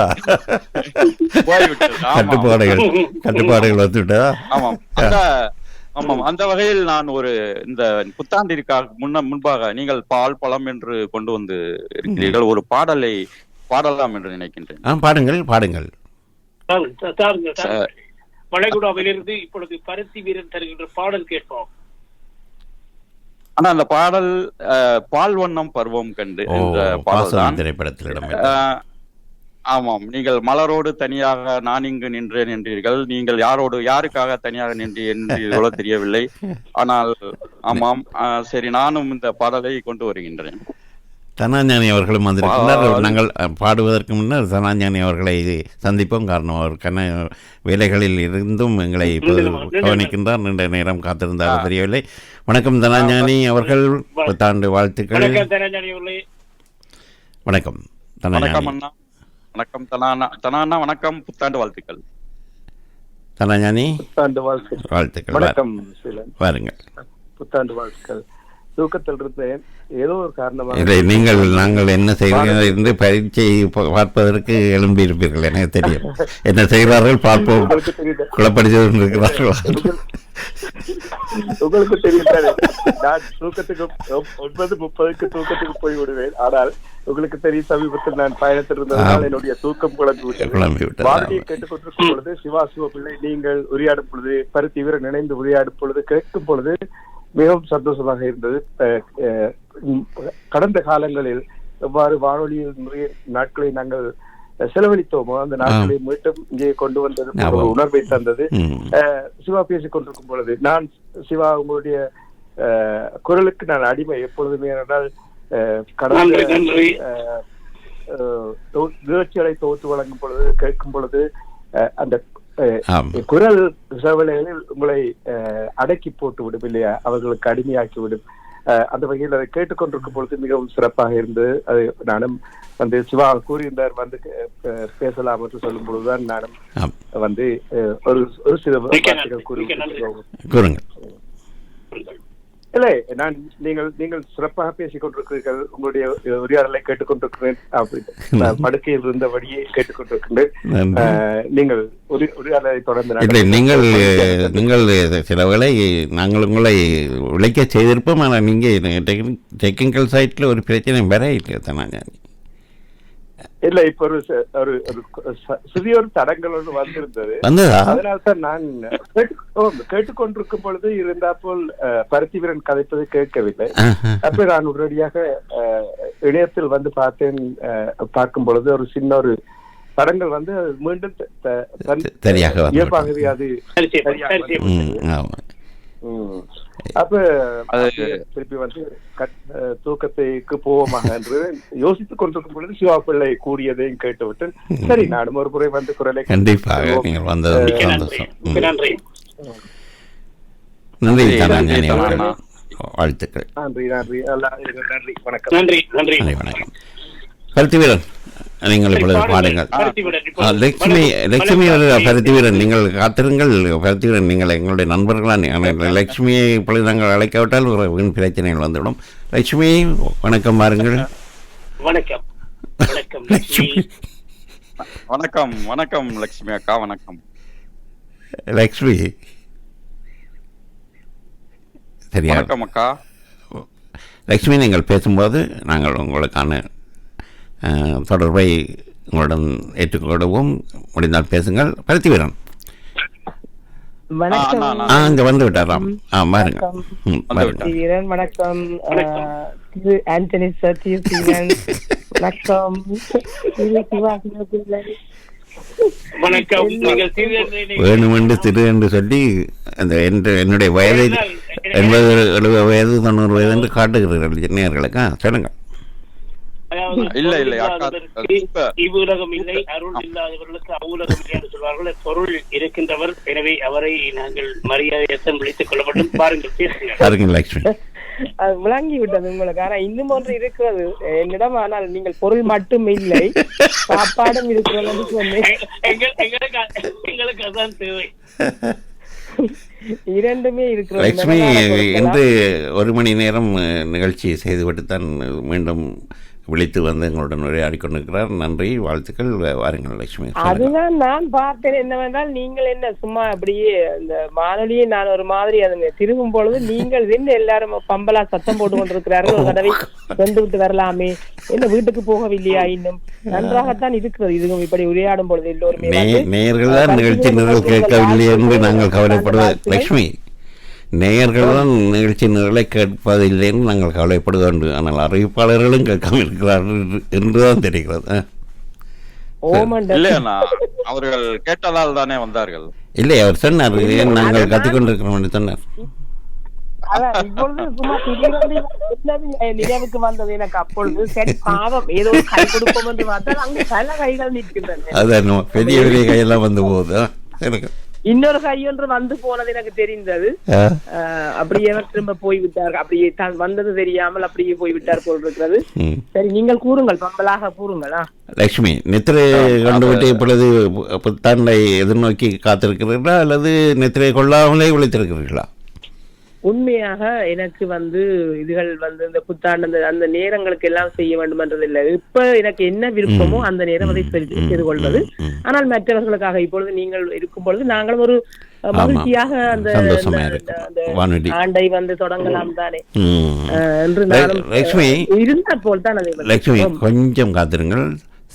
கட்டுப்பாடுகள் வந்துவிட்டதா? ஆமாம். ஆமாம், அந்த வகையில் நான் ஒரு இந்த புத்தாண்டிற்காக முன்பாக நீங்கள் பால் பழம் என்று கொண்டு வந்து இருக்கிறீர்கள். ஒரு பாடலை பாடலாம் என்று நினைக்கின்றேன். பாடுங்கள் பாடுங்கள். வளைகுடாவிலிருந்து இப்பொழுது பருத்தி வீரன் தருகின்ற பாடல் கேட்போம். ஆனா அந்த பாடல் பால் வண்ணம் பருவம் கண்டு என்ற பாடல் திரைப்படத்தில். ஆமாம், நீங்கள் மலரோடு தனியாக நான் இங்கு நின்றேன் என்றீர்கள். நீங்கள் யாருக்காக தனியாக நின்றீர்களோ தெரியவில்லை. ஆனால் ஆமாம், சரி, நானும் இந்த பாடலை கொண்டு வருகின்றேன். தனாஞானி அவர்களும் வந்திருக்கிறார். நாங்கள் பாடுவதற்கு முன்னர் தனாஞானி அவர்களை சந்திப்போம். காரணம், அவர் வேலைகளில் இருந்தும் எங்களை கவனிக்கின்றார். நீண்ட நேரம் காத்திருந்தாலும் தெரியவில்லை. வணக்கம் தனாஞானி அவர்கள், புத்தாண்டு வாழ்த்துக்கள். வணக்கம் தனாஞானி. வணக்கம் தனானா, வணக்கம், புத்தாண்டு வாழ்த்துக்கள். தனாஞானி, புத்தாண்டு வாழ்த்துக்கள். வணக்கம். வாருங்கள். புத்தாண்டு வாழ்த்துக்கள். தூக்கத்தில் இருந்தேன், ஏதோ ஒரு காரணமாக. நாங்கள் என்ன செய்கிறோம் என்று பரீட்சை பார்ப்பதற்கு எழும்பி இருப்பீர்கள், எனக்கு தெரியும். என்ன செய்கிறார்கள் பார்ப்போம். குழப்படிச்சு இருக்கிறார்கள். உங்களுக்கு தெரியும், நான் தூக்கத்துக்கு 9:30 தூக்கத்துக்கு போய் விடுவேன். ஆனால் உங்களுக்கு தெரியும், சமீபத்தில் நான் பயணத்தில் இருந்ததால் என்னுடைய தூக்கம் குழம்பி விட்டது. வானொலியை கேட்டுக்கொண்டிருக்கும் பொழுது சிவா பிள்ளை நீங்கள் உரையாடும் பொழுது, பருத்தி வீரன் இணைந்து உரையாடும் பொழுது, கேட்கும் பொழுது மிகவும் சந்தோஷமாக இருந்தது. கடந்த காலங்களில் எவ்வாறு வானொலியில் நிறைய நாட்களை நாங்கள் செலவழித்தோமோ அந்த நாட்களை மீண்டும் இங்கே கொண்டு வந்தது ஒரு உணர்வை தந்தது. சிவா பேசிக் கொண்டிருக்கும் பொழுது நான் சிவா உங்களுடைய குரலுக்கு நான் அடிமை எப்பொழுதுமே. என்றால் கடந்த நிகழ்ச்சிகளை தொகுத்து வழங்கும் பொழுது கேட்கும் பொழுது அந்த குரல் சேவலைகளில் உங்களை அடக்கி போட்டு விடும் இல்லையா, அவர்களுக்கு அடிமையாக்கி விடும். அந்த வகையில் அதை கேட்டுக்கொண்டிருக்கும் பொழுது மிகவும் சிறப்பாக இருந்தது. அது நானும் வந்து சிவா கூறியிருந்தார் வந்து பேசலாம் என்று சொல்லும் பொழுதுதான் நானும் வந்து ஒரு சில வார்த்தைகள் கூறுங்கள். இல்லை, நீங்கள் சிறப்பாக பேசிக் கொண்டிருக்கிறீர்கள். உங்களுடைய உரையாடலை கேட்டுக்கொண்டிருக்கிறேன். படுக்கையில் இருந்தபடியே கேட்டுக்கொண்டிருக்கின்றேன். நீங்கள் உரையாடலை தொடர்ந்து நீங்கள் சிலவர்களை நாங்கள் உங்களை உழைக்க செய்திருப்போம். ஆனால் நீங்கள் டெக்னிக்கல் சைட்ல ஒரு பிரச்சனை வர இல்லை. இல்ல, இப்ப ஒரு சிறிய ஒரு தடங்கள் ஒன்று வந்திருந்தது. அதனால்தான் நான் கேட்டுக்கொண்டிருக்கும் பொழுது இருந்தா போல் பருத்தி வீரன் கதைப்பது கேட்கவில்லை. அப்ப நான் உடனடியாக இணையத்தில் வந்து பார்க்கும் பொழுது ஒரு சின்ன ஒரு தடங்கள் வந்து மீண்டும் இயல்பாகவே அது அப்ப திருப்பி வந்து தூக்கத்துக்கு போவோமாக என்று யோசித்துக் கொண்டிருக்கும் பொழுது சிவா பிள்ளை கூறியதையும் கேட்டுவிட்டு சரி நானும் ஒரு முறை வந்து குரலை கண்டிப்பாக நீங்கள் வந்தது சந்தோஷம். நன்றி வாழ்த்துக்கள். நன்றி நன்றி நன்றி வணக்கம். நன்றி நன்றி வணக்கம். பருத்தி வீரன், நீங்கள் இப்பொழுது பாடுங்கள். லட்சுமி பருத்தி வீரன், நீங்கள் காத்திருங்கள். பருத்தி வீரன், நீங்கள் எங்களுடைய நண்பர்களான லட்சுமியை இப்பொழுது நாங்கள் அழைக்காவிட்டால் ஒரு வீண் பிரச்சனைகள் வந்துவிடும். லட்சுமி வணக்கம், பாருங்கள். வணக்கம் வணக்கம் வணக்கம் வணக்கம் லட்சுமி அக்கா, வணக்கம். லட்சுமி சரியா? வணக்கம் அக்கா. லட்சுமி, நீங்கள் பேசும்போது நாங்கள் உங்களுக்கான தொடர்பை உங்களுடன் ஏற்றுக்கொள்ளவும் முடிந்தால் பேசுங்கள். பருத்தி வீரன் இங்க வந்து விட்டாராம். வீரன் வணக்கம். ஆண்டனி சத்யசீலன் வணக்கம். வணக்கம். நீங்கள் வேணுமென்று திரு என்று சொல்லி அந்த என்னுடைய வயதை 80, 70 வயது 90 வயது என்று காட்டுகிறீர்கள் நேயர்களுக்கு. சொல்லுங்க. இவ்வுலகம் இல்லை, அருள் இல்லாதவர்களுக்கு அவ்வுலகம் இல்லை என்று சொல்வார்கள். பொருள் இருக்கின்றவர், எனவே அவரை நாங்கள் மரியாதையற்ற விழித்துக் கொள்ள வேண்டும். பாருங்கள், பேசுங்க. லட்சுமி அது விளங்கி விட்டது உங்களுக்கு. ஆனா இன்னும் ஒன்று இருக்கிறது என்னிடம். ஆனால் நீங்கள் பொருள் மட்டும் இல்லை, சாப்பாடும் இருக்கிறது சொன்னேன். எங்களுக்கு அதான் தேவை. இரண்டுமே இருக்கிறது. லட்சுமி இன்று 1 மணி நேரம் நிகழ்ச்சி செய்துவிட்டு தான் மீண்டும் விழித்து வந்து எங்களுடன் உரையாடி கொண்டிருக்கிறார். நன்றி, வாழ்த்துக்கள். வாருங்கள் லட்சுமி. அதுதான் நான் பார்த்தேன் என்னவென்றால், நீங்கள் என்ன சும்மா அப்படியே அந்த வானொலியை நான் ஒரு மாதிரி அதுங்க திரும்பும் பொழுது நீங்கள் என்ன எல்லாரும் பம்பலா சத்தம் போட்டு கொண்டிருக்கிறார்கள். ஒரு தடவை சென்று விட்டு வரலாமே, என்ன வீட்டுக்கு போகவில்லையா? இன்னும் நன்றாகத்தான் இருக்கிறது. இதுவும் இப்படி உரையாடும் பொழுது எல்லோருமே நேயர்கள் தான் நிகழ்ச்சி நிரல் கேட்கவில்லை என்று நாங்கள் கவலைப்படுவது. லட்சுமி, நேயர்கள் தான் நிகழ்ச்சி நிரலை கேட்பதில்லை என்று நாங்கள் கவலைப்படுவோம். ஆனால் அறிவிப்பாளர்களும் கேட்காமல் இருக்கிறார்கள் என்றுதான் தெரிகிறது. அவர்கள் கேட்டதால் தானே வந்தார்கள். இல்லை, அவர் சொன்னார் நாங்கள் கத்திக்கொண்டிருக்கிறோம் என்று சொன்னார். நினைவுக்கு வந்தது எனக்கு அப்பொழுது. சரி பாவம், ஏதோ கை கொடுப்போம் என்று பார்த்தால் அங்கு பல கைகள் நிற்கின்றன. அதான் பெரிய பெரிய கையெல்லாம் வந்து போகுது. எனக்கு இன்னொரு கையொன்று வந்து போனது எனக்கு தெரிந்தது. அப்படியே திரும்ப போய்விட்டார். அப்படியே தான் வந்தது தெரியாமல் அப்படியே போய்விட்டார் போல் இருக்கிறது. சரி, நீங்கள் கூறுங்கள், பம்பலாக கூறுங்களா. லட்சுமி, நித்திரை கண்டுவிட்டு இப்பொழுது புத்தாண்டை எதிர்நோக்கி காத்திருக்கிறீர்களா அல்லது நித்திரை கொள்ளாமலே விழித்திருக்கிறீர்களா? உண்மையாக எனக்கு இதுகள் இந்த புத்தாண்டு அந்த நேரங்களுக்கு எல்லாம் செய்ய வேண்டும் என்றது இல்லை. இப்ப எனக்கு என்ன விருப்பமோ அந்த நேரம் அதை செய்து கொள்வது. ஆனால் மற்றவர்களுக்காக இப்பொழுது நீங்கள் இருக்கும் பொழுது நாங்களும் ஒரு மகிழ்ச்சியாக அந்த ஆண்டை தொடங்கலாம் தானே என்று லட்சுமி இருந்தா போல் தான். லட்சுமி, கொஞ்சம் காத்திருங்கள்.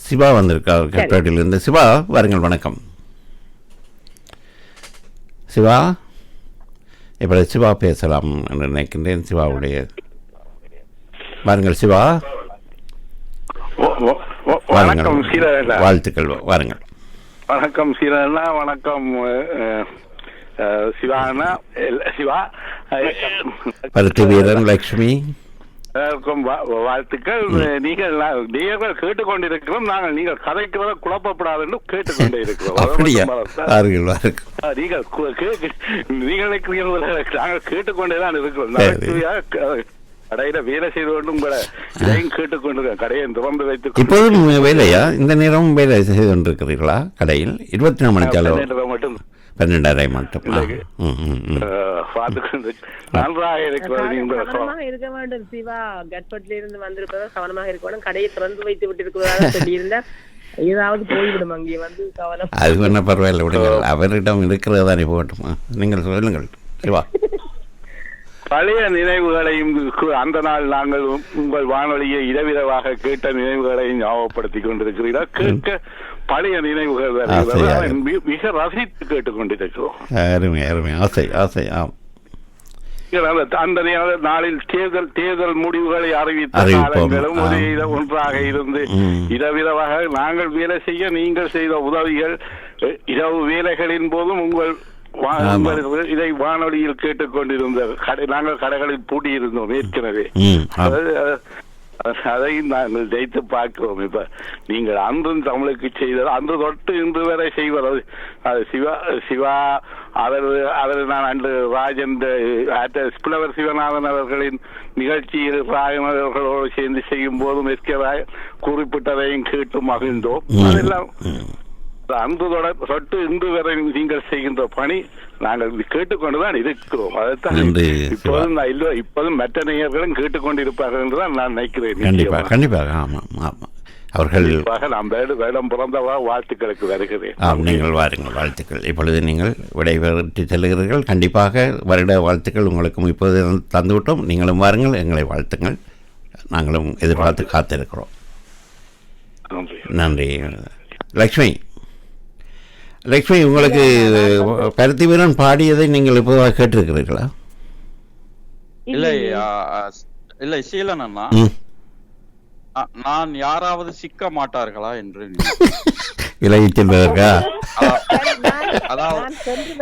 சிவா வந்திருக்கார் கேட்டோட்டிலிருந்து. சிவா, வாருங்கள். வணக்கம் சிவா. இப்படி சிவா பேசலாம் என்று நினைக்கின்றேன். சிவாவுடைய வாருங்கள். சிவா, வணக்கம். வாழ்த்துக்கள். வாருங்கள். வணக்கம் சீரண்ணா. வணக்கம் சிவாண்ணா. சிவா பருத்தி வீரன் லட்சுமி வாழ்த்துக்கள். நீங்கள் கேட்டுக்கொண்டிருக்கிறோம். நாங்கள் நீங்கள் கதைக்கிறத குழப்பப்படாது என்று கேட்டுக்கொண்டே இருக்கிறோம். நாங்கள் கேட்டுக்கொண்டேதான் இருக்கிறோம். கடையில வேலை செய்து கொண்டு உங்களை இதையும் கேட்டுக்கொண்டிருக்கேன். கடையை திறந்து வைத்து இப்போதும் வேலையா? இந்த நேரம் வேலை செய்து கொண்டிருக்கிறீர்களா கடையில்? 24 மணி நேரம் மட்டும் 12:30 மட்டும் நன்றாக இருக்கிறது. இருக்க வேண்டும் சிவா. கட்பட்டில இருந்து வந்திருப்பதா கவனமாக இருக்க வேண்டும். கடையை திறந்து வைத்து விட்டு இருக்கிறதா சொல்லியிருந்தா ஏதாவது போய்விடும். அங்கே கவனம். அது என்ன பரவாயில்ல, விடுங்கள். அவரிடம் இருக்கிறதானே போகட்டுமா? நீங்கள் சொல்லுங்கள் சிவா. பழைய நினைவுகளையும் அந்த நாள் நாங்கள் உங்கள் வானொலியை இரவிரவாக கேட்ட நினைவுகளையும் ஞாபகப்படுத்திக் கொண்டிருக்கிறீர்கள். கேட்க பழைய நினைவுகள் மிக ரசித்து கேட்டுக் கொண்டிருக்கிறோம். அருமை அருமை. ஆசை ஆசை. ஆம். அந்த நாளில் தேர்தல் முடிவுகளை அறிவித்த காலங்களும் ஒன்றாக இருந்து இரவிரவாக நாங்கள் வேலை செய்ய நீங்கள் செய்த உதவிகள், இரவு வேலைகளின் போதும் உங்கள் இதை வானொலியில் கேட்டுக்கொண்டிருந்த நாங்கள் கடைகளில் பூட்டியிருந்தோம் ஏற்கனவே. அதையும் நாங்கள் ஜெயித்து பார்க்கிறோம். இப்ப நீங்கள் அன்றும் தமிழுக்கு செய்தது, அன்று தொட்டு இன்று வரை செய்வது அது சிவா அவர் நான் அன்று ராஜன் புலவர் சிவநாதன் அவர்களின் நிகழ்ச்சியில் ராயன் அவர்களோடு சேர்ந்து செய்யும் போதும் குறிப்பிட்டதையும் கேட்டு மகிழ்ந்தோம். அதெல்லாம் அன்று தொட்டு இன்று வரை நீங்கள் செய்கின்ற பணி நாங்கள் கேட்டுக்கொண்டுதான் இருக்கிறோம். அதைத்தான் இப்போதும் மற்ற நேயர்களும் கேட்டுக்கொண்டிருப்பார்கள் என்றுதான் நான் நினைக்கிறேன். கண்டிப்பாக கண்டிப்பாக. ஆமாம் ஆமாம். அவர்கள் நாம் வேடம் பிறந்தவா வாழ்த்துக்களுக்கு வருகிறேன். நீங்கள் வாருங்கள். வாழ்த்துக்கள். இப்பொழுது நீங்கள் விடைபெற்று செல்கிறீர்கள். கண்டிப்பாக வருட வாழ்த்துக்கள் உங்களுக்கும் இப்போது தந்துவிட்டோம். நீங்களும் வாருங்கள், எங்களை வாழ்த்துங்கள். நாங்களும் எதிர்பார்த்து காத்திருக்கிறோம். நன்றி லக்ஷ்மி. லக்ஷ்மி, உங்களுக்கு பருத்தி வீரன் பாடியதை நீங்கள் இப்போதாக கேட்டிருக்கிறீர்களா? இல்லை சீலன் அண்ணா, நான் யாராவது சிக்க மாட்டார்களா என்று விலகிச் செல்வதற்கா?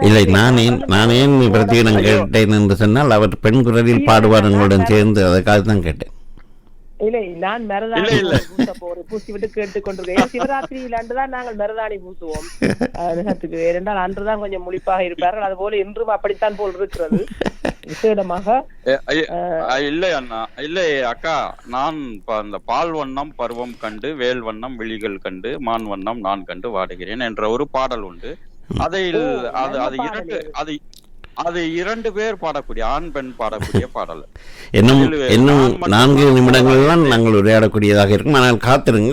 இல்லை, நான் ஏன் பிரத்யேகம் கேட்டேன் என்று சொன்னால், அவர் பெண் குரலில் பாடுவார் உங்களுடன் சேர்ந்து, அதற்காக தான் கேட்டேன். இல்லை, நான் மருதாணி பூசி விட்டு கேட்டுக்கொண்டிருக்கேன். சிவராத்திரியில் அன்றுதான் நாங்கள் மருதாணி பூசுவோம் நிகழ்த்துக்கு. ஏனென்றால் அன்றுதான் கொஞ்சம் முழிப்பாக இருப்பார்கள். அது போல இன்றும் அப்படித்தான் போல் இருக்கிறது. விசேடமாக இல்லை அண்ணா, இல்லை அக்கா, நான் அந்த பால் வண்ணம் பருவம் கண்டு, வேல் வண்ணம் விழிகள் கண்டு, மான் வண்ணம் நான் கண்டு வாடுகிறேன் என்ற ஒரு பாடல் உண்டு. அதில் அது இரண்டு பேர் பாடக்கூடிய, ஆண் பெண் பாடக்கூடிய பாடல். இன்னும் 4 நிமிடங்கள் தான் நாங்கள் உரையாடக்கூடியதாக இருக்கும். ஆனால் காத்திருங்க,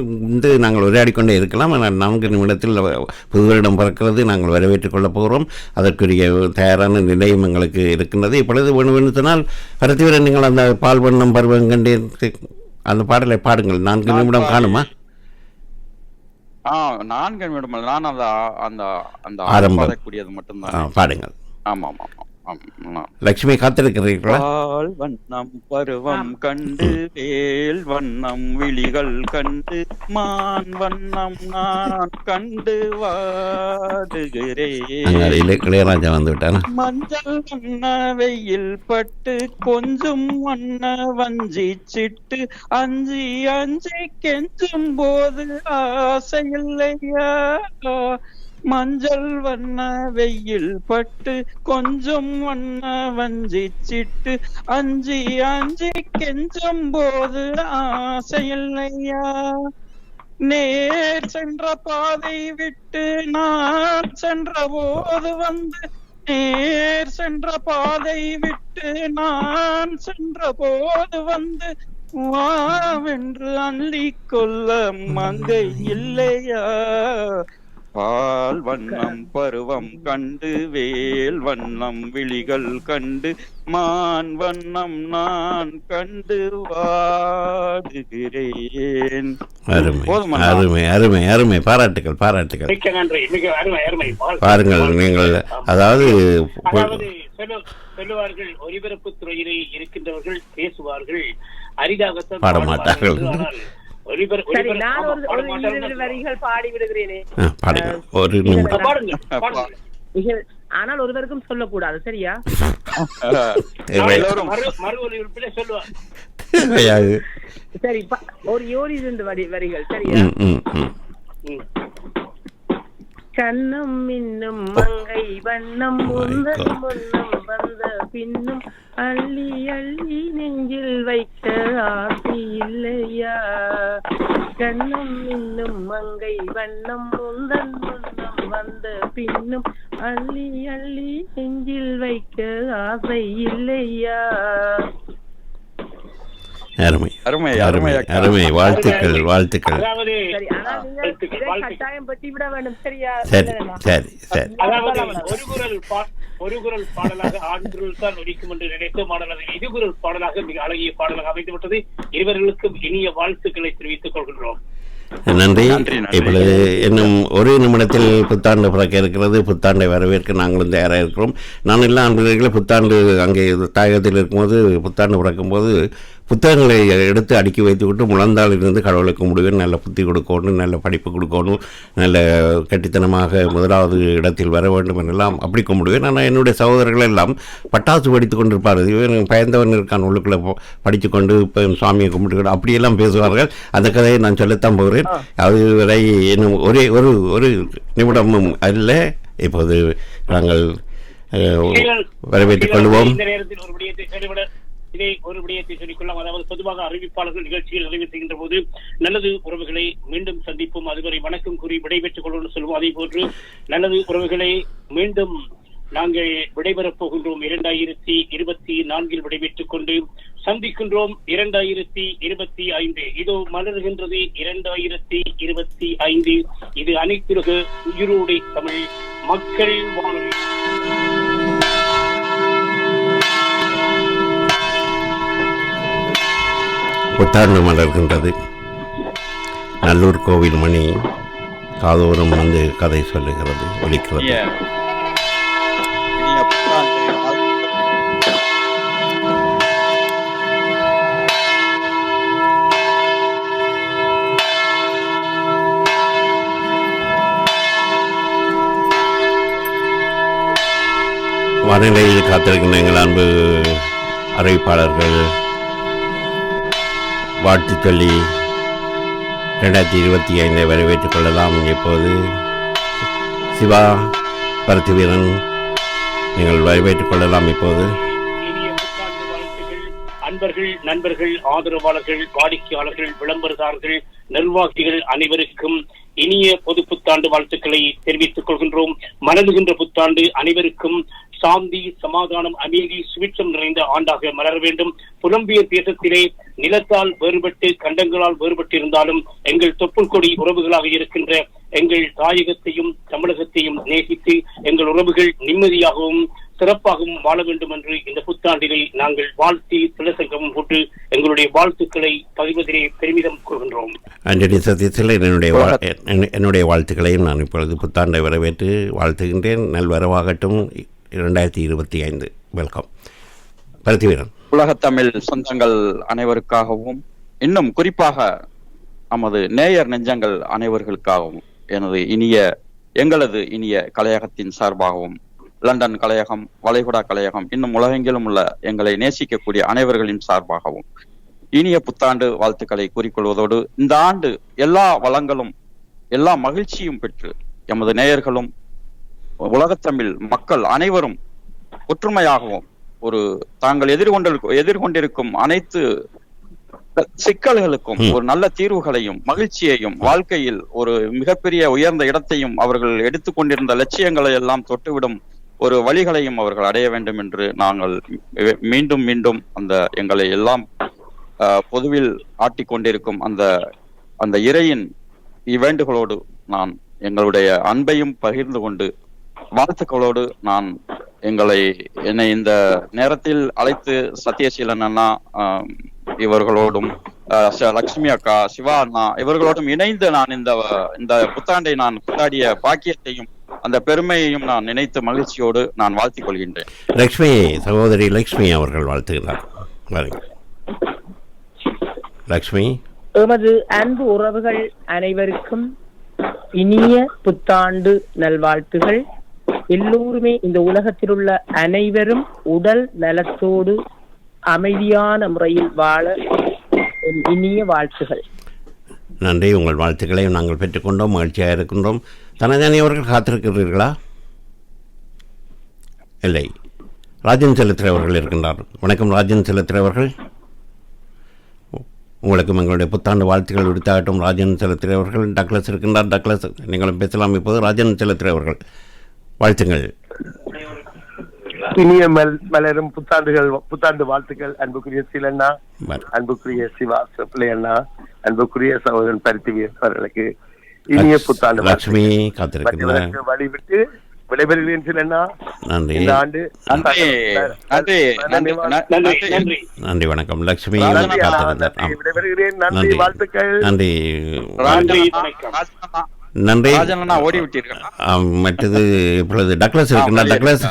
நாங்கள் உரையாடிக்கொண்டே இருக்கலாம். ஆனால் 4 நிமிடத்தில் புது வருடம் பிறக்கிறது, நாங்கள் வரவேற்றுக் கொள்ளப் போகிறோம். அதற்குரிய தயாரான நிலையம் எங்களுக்கு இருக்கின்றது. இப்பொழுது வேணுமென்று சொன்னால் பரத்திவரன், நீங்கள் அந்த பால் வண்ணம் பருவம் கண்டு அந்த பாடலை பாடுங்கள். 4 நிமிடம் காணுமா? 4 நிமிடம். நான் அந்த பாடக்கூடியது மட்டும்தான் பாடுங்கள். ஆமா ஆமா ஆமா. லட்சுமி காத்திருக்கிறீர்களா? பால் வண்ணம் பருவம் கண்டு, வேல் வண்ணம் விழிகள் கண்டு, மான் வண்ணம் நான் கண்டு வாடுகிறேன். இளையராஜா வந்து விட்டானா? மஞ்சள் வண்ண வெயில் பட்டு கொஞ்சம் வண்ண வஞ்சி சிட்டு, அஞ்சி அஞ்சி கெஞ்சும் போது ஆசையில்லையா? மஞ்சள் வண்ண வெயில் பட்டு கொஞ்சம் வண்ண வஞ்சி சிட்டு, அஞ்சி அஞ்சி கெஞ்சும் போது ஆசையில்லையா? நேர் சென்ற பாதை விட்டு நான் சென்ற போது வந்து, நேர் சென்ற பாதை விட்டு நான் சென்ற போது வந்து, வாவென்று அள்ளிக் கொள்ள மங்கை இல்லையா? பால் வண்ணம் பருவம் கண்டு, வேல் வண்ணம் விழிகள் கண்டு, மான் வண்ணம் நான் கண்டு வாடுகிறேன். அருமை அருமை அருமை, பாராட்டுகள் பாராட்டுகள். பாருங்கள், நீங்கள் அதாவது சொல்லுவார்கள், ஒலிபரப்பு துறையிலே இருக்கின்றவர்கள் பேசுவார்கள், அரிதாகத்தான் பாட மாட்டார்கள். வரிகள் பாடி விடுகிறேனே. ஆனால் ஒருவருக்கும் சொல்லக்கூடாது, சரியா? சரி, ஒரு 2 வரிகள், சரியா? கண்ணம் இன்னும் மங்கை வண்ணம் முந்தன் முன்னம் வந்த பின்னும் அள்ளி அள்ளி நெஞ்சில் வைக்க ஆசை இல்லையா? கண்ணம் இன்னும் மங்கை வண்ணம் முந்தன் முன்னம் வந்த பின்னும் அள்ளி அள்ளி நெஞ்சில் வைக்க ஆசை இல்லையா? அருமை அருமை அருமை அருமை, வாழ்த்துக்கள் வாழ்த்துக்கள். கட்டாயம் பற்றி விட வேண்டும், சரியா? சரி சரி சரி. அதாவது ஒரு குரல் பாடலாக ஆண்குரல் தான் ஒலிக்கும் என்று நினைத்து மாடலாக இருகுரல் பாடலாக மிக அழகிய பாடலாக அமைந்துவிட்டது. இருவர்களுக்கும் இனிய வாழ்த்துக்களை தெரிவித்துக் கொள்கின்றோம். நன்றி. இப்பொழுது இன்னும் 1 நிமிடத்தில் புத்தாண்டு பிறக்க இருக்கிறது. புத்தாண்டை வரவேற்க நாங்களும் தயாராக இருக்கிறோம். நான் எல்லாம் அன்பர்களே, புத்தாண்டு அங்கே தாயகத்தில் இருக்கும்போது, புத்தாண்டு பிறக்கும்போது புத்தகங்களை எடுத்து அடுக்கி வைத்துவிட்டு முழந்தாளிலிருந்து கடவுளை கும்பிடுவேன். நல்ல புத்தி கொடுக்கணும், நல்ல படிப்பு கொடுக்கணும், நல்ல கட்டித்தனமாக 1வது இடத்தில் வர வேண்டும் என்றெல்லாம் அப்படி கும்பிடுவேன். ஆனால் என்னுடைய சகோதரர்கள் எல்லாம் பட்டாசு படித்து கொண்டிருப்பார்கள். இவன் பயந்தவன் இருக்கான், உள்ளுக்குள்ளே படித்து கொண்டு இப்போ சுவாமியை கும்பிட்டு அப்படியெல்லாம் பேசுவார்கள். அந்த கதையை நான் சொல்லத்தான் போகிறேன். அதுவரை இன்னும் ஒரு நிமிடமும் அல்ல. இப்போது நாங்கள் வரவேற்றுக் கொள்வோம். ஒரு விடயத்தை சொல்லிக்கொள்ளலாம். அதாவது பொதுவாக அறிவிப்பாளர்கள் நிகழ்ச்சியில் நிறைவு செய்கின்ற போது, நல்லது உறவுகளை மீண்டும் சந்திப்போம், அதுவரை வணக்கம் கூறி விடைபெற்றுக் கொள்வோம் சொல்லுவோம். அதே போன்று நல்லது உறவுகளை மீண்டும் நாங்கள் விடைபெறப் போகின்றோம். 2024 விடைபெற்றுக் கொண்டு சந்திக்கின்றோம் 2025. இதோ மலர்கின்றது 2025. இது அனைத்துலக உயிரோடை தமிழ் மக்கள் வானொலி. புத்தாண்டு மலர்கின்றது. நல்லூர் கோவில் மணி காதோறும் வந்து கதை சொல்லுகிறது, ஒலிக்கிறது. வானிலையில் காத்திருக்கின்ற எங்கள் அன்பு அறிவிப்பாளர்கள் வாழ்த்து சொல்லி 2025 வரவேற்றுக் கொள்ளலாம். இப்போது சிவா பருத்திவீரன், நீங்கள் வரவேற்றுக் கொள்ளலாம். இப்போது இனிய புத்தாண்டு வாழ்த்துகள். அன்பர்கள், நண்பர்கள், ஆதரவாளர்கள், வாடிக்கையாளர்கள், விளம்பரதாரர்கள், நிர்வாகிகள் அனைவருக்கும் இனிய பொது புத்தாண்டு வாழ்த்துக்களை தெரிவித்துக் கொள்கின்றோம். மலர்கின்ற புத்தாண்டு அனைவருக்கும் சாந்தி, சமாதானம், அமைதி, சுபிட்சம் நிறைந்த ஆண்டாக மலர வேண்டும். புலம்பியர் தேசத்திலே நிலத்தால் வேறுபட்டு கண்டங்களால் வேறுபட்டிருந்தாலும் எங்கள் தொப்புள் கொடி உறவுகளாக இருக்கின்ற எங்கள் தாயகத்தையும் தமிழகத்தையும் நேசித்து எங்கள் உறவுகள் நிம்மதியாகவும் சிறப்பாகவும் வாழ வேண்டும் என்று இந்த புத்தாண்டிலே நாங்கள் வாழ்த்தி திலசங்கமும் போட்டு எங்களுடைய வாழ்த்துக்களை பகிர்வதிலே பெருமிதம் கொள்கின்றோம். ஆண்டனி சத்யத்தில் என்னுடைய வாழ்த்துக்களையும் நான் இப்பொழுது புத்தாண்டை வரவேற்று வாழ்த்துகின்றேன். நல்வரவாகட்டும் 2025. வெல்கம். பருத்திவீரன். உலகத்தமிழ் சொந்தங்கள் அனைவருக்காகவும், இன்னும் குறிப்பாக நமது நேயர் நெஞ்சங்கள் அனைவர்களுக்காகவும் எங்களது இனிய கலையகத்தின் சார்பாகவும், லண்டன் கலையகம், வளைகுடா கலையகம், இன்னும் உலகெங்கிலும் உள்ள எங்களை நேசிக்கக்கூடிய அனைவர்களின் சார்பாகவும் இனிய புத்தாண்டு வாழ்த்துக்களை கூறிக்கொள்வதோடு, இந்த ஆண்டு எல்லா வளங்களும் எல்லா மகிழ்ச்சியும் பெற்று எமது நேயர்களும் உலகத்தமிழ் மக்கள் அனைவரும் ஒற்றுமையாகவும் ஒரு தாங்கள் எதிர்கொண்டிருக்கும் அனைத்து சிக்கல்களுக்கும் ஒரு நல்ல தீர்வுகளையும் மகிழ்ச்சியையும் வாழ்க்கையில் ஒரு மிகப்பெரிய உயர்ந்த இடத்தையும் அவர்கள் எடுத்துக்கொண்டிருந்த லட்சியங்களை எல்லாம் தொட்டுவிடும் ஒரு வழிகளையும் அவர்கள் அடைய வேண்டும் என்று நாங்கள் மீண்டும் மீண்டும் அந்த எங்களை எல்லாம் பொதுவில் ஆட்டிக்கொண்டிருக்கும் அந்த இறையின் வேண்டுகளோடு நான் எங்களுடைய அன்பையும் பகிர்ந்து கொண்டு வாழ்த்துக்களோடு நான் என்னை இந்த நேரத்தில் அழைத்து சத்யசீலன் அண்ணா இவர்களோடும் லட்சுமி அக்கா, சிவா அண்ணா இவர்களோடும் இணைந்து நான் இந்த புத்தாண்டை நான் கொண்டாடிய பாக்கியத்தையும் அந்த பெருமையையும் நான் நினைத்து மகிழ்ச்சியோடு நான் வாழ்த்திக் கொள்கின்றேன். லட்சுமி, சகோதரி லட்சுமி அவர்கள் வாழ்த்துகிறார். லட்சுமி. எமது அன்பு உறவுகள் அனைவருக்கும் இனிய புத்தாண்டு நல்வாழ்த்துகள். எல்லோருமே இந்த உலகத்தில் உள்ள அனைவரும் உடல் நலத்தோடு அமைதியான முறையில் வாழ இனிய வாழ்த்துகள். நன்றி. உங்கள் வாழ்த்துக்களையும் நாங்கள் பெற்றுக்கொண்டோம், மகிழ்ச்சியாக இருக்கின்றோம். தனஜானி அவர்கள் காத்திருக்கிறீர்களா? இல்லை. ராஜன் செலுத்திர அவர்கள் இருக்கின்றார். வணக்கம் ராஜன் செலுத்திர அவர்கள். உங்களுக்கும் எங்களுடைய புத்தாண்டு வாழ்த்துக்கள் விடுத்தாகட்டும். ராஜன் செலுத்திர அவர்கள். டக்ளஸ் இருக்கின்றார். டக்ளஸ், நீங்களும் பேசலாம். இப்போது ராஜன் செலுத்திர அவர்கள் வாழ்த்துங்கள். இனிய மலரும் புத்தாண்டு வாழ்த்துக்கள் அன்புக்குரிய சீலண்ணா, அன்புக்குரிய சிவா பிள்ளையண்ணா, அன்புக்குரிய சகோதரன் பருத்திவீரன் அவர்களுக்கு இனிய புத்தாண்டு. லட்சுமி காத்திருக்கின்றனர். வழிவிட்டு விடைபெறுகிறேன் சீலண்ணா. நன்றி. இந்த ஆண்டு நன்றி. வணக்கம். லட்சுமி விடைபெறுகிறேன். நன்றி, வாழ்த்துக்கள். நன்றி. நன்றி. மற்றது இப்பொழுது டக்ளஸ் இருக்கின்றார். டக்ளஸ்,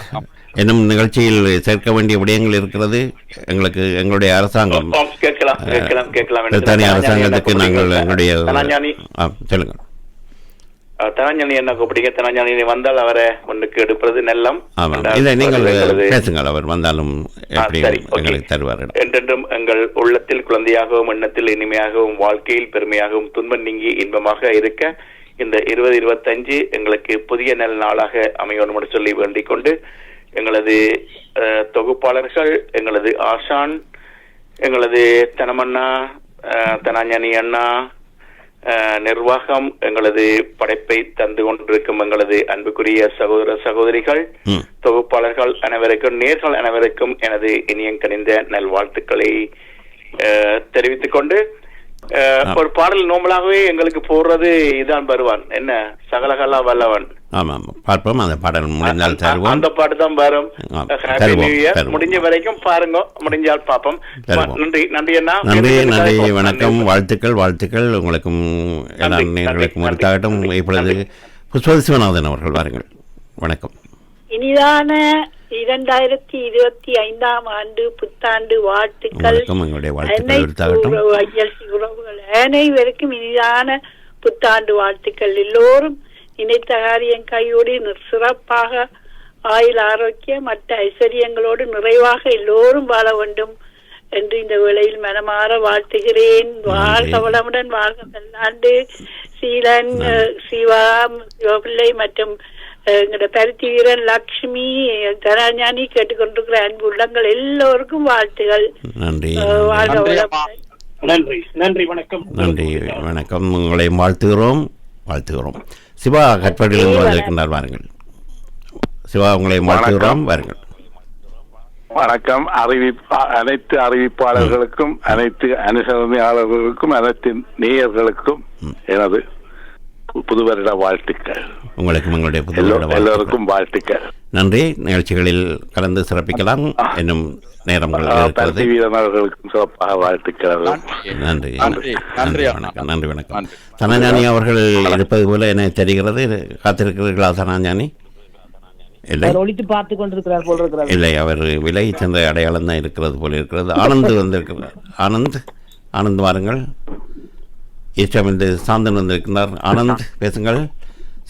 இன்னும் நிகழ்ச்சியில் சேர்க்க வேண்டிய விடயங்கள் இருக்கிறது. எங்களுடைய அரசாங்கம் பிரித்தானிய அரசாங்கத்துக்கு நாங்கள் எங்களுடைய சொல்லுங்கள். தனஞானி என்ன கூப்பிடுங்க. தனஞானி வந்தால் அவரை ஒன்றுக்கு எடுப்பது நல்லம். இல்லை, நீங்கள் பேசுங்கள். அவர் வந்தாலும் எங்களுக்கு தருவார். என்றென்றும் எங்கள் உள்ளத்தில் குழந்தையாகவும் எண்ணத்தில் இனிமையாகவும் வாழ்க்கையில் பெருமையாகவும் துன்பம் நீங்கி இன்பமாக இருக்க இந்த 2025 எங்களுக்கு புதிய நல் நாளாக அமையணும் சொல்லி வேண்டிக் கொண்டு, எங்களது தொகுப்பாளர்கள், எங்களது ஆசான், எங்களது தனமண்ணா, தனாஞானி அண்ணா, நிர்வாகம், எங்களது படைப்பை தந்து கொண்டிருக்கும் எங்களது அன்புக்குரிய சகோதர சகோதரிகள், தொகுப்பாளர்கள் அனைவருக்கும், நேர்கள் அனைவருக்கும் எனது இனியம் கனிந்த நல்வாழ்த்துக்களை தெரிவித்துக் கொண்டு, ஒரு பாடல் நோம்பலாகவே எங்களுக்கு போடுறது இதான் வருவான் என்ன சகலகலா வல்லவன். ஆமாம், பார்ப்போம். அந்த பாடல் முடிந்தால் தருவோம். அந்த பாட்டு தான் வரும். Happy new year. முடிஞ்ச வரைக்கும் பாருங்க, முடிஞ்சால் பார்ப்போம். நன்றி. நன்றி அண்ணா. நன்றி. வணக்கம். வாழ்த்துக்கள் உங்களுக்கும் நேர்களுக்கும் எடுத்தாகட்டும். இப்பொழுது புஷ்பவதி சிவநாதன் அவர்கள் வாருங்கள். வணக்கம். இனிதான 2025 ஆண்டு புத்தாண்டு வாழ்த்துக்கள். அனைவருக்கும் இனிதான புத்தாண்டு வாழ்த்துக்கள். எல்லோரும் நினைத்த காரியம் கையோடு சிறப்பாக ஆயுள் ஆரோக்கியம் மற்ற ஐஸ்வர்யங்களோடு நிறைவாக எல்லோரும் வாழ வேண்டும் என்று இந்த வேளையில் மனமாற வாழ்த்துகிறேன். வாழ்க வளமுடன், வாழ்க பல்லாண்டு. சீலன், சிவா, சிவபிள்ளை மற்றும் எங்களோட பருத்தி வீரன், லக்ஷ்மி, தனஞானி கேட்டுக்கொண்டிருக்கிற அன்பு உள்ளங்கள் எல்லோருக்கும் வாழ்த்துகள். நன்றி. வாழ்க வளமுடன். நன்றி. நன்றி. வணக்கம். நன்றி. வணக்கம். உங்களை வாழ்த்துகிறோம். சிவா கட்பாடியிலிருந்து வந்திருக்கின்றார். வாருங்கள் சிவா, உங்களை வாழ்த்துகிறோம். வாருங்கள். வணக்கம். அனைத்து அறிவிப்பாளர்களுக்கும், அனைத்து அனுசரணையாளர்களுக்கும், அனைத்து நேயர்களுக்கும் எனது புது வருட வாழ்த்துக்கள். உங்களுக்கும் எங்களுடைய புது வருட எல்லோருக்கும் வாழ்த்துக்கள். நன்றி. நிகழ்ச்சிகளில் கலந்து சிறப்பிக்கலாம். இன்னும் நேரங்கள் இருக்கிறது. வீரர்களுக்கும் சிறப்பாக வாழ்த்துக்கள். நன்றி. நன்றி. வணக்கம். தனஞானி அவர்கள் இருப்பது போல என தெரிகிறது. காத்திருக்கிறீர்களா தனஞானி? இல்லை, இல்லை, அவர் விலை சென்ற அடையாளம் தான் இருக்கிறது போல இருக்கிறது. ஆனந்த் வந்திருக்கிறார். ஆனந்த் வாருங்கள். ஈஸ்டமிருந்து சாந்தன் வந்திருக்கிறார். ஆனந்த் பேசுங்கள்.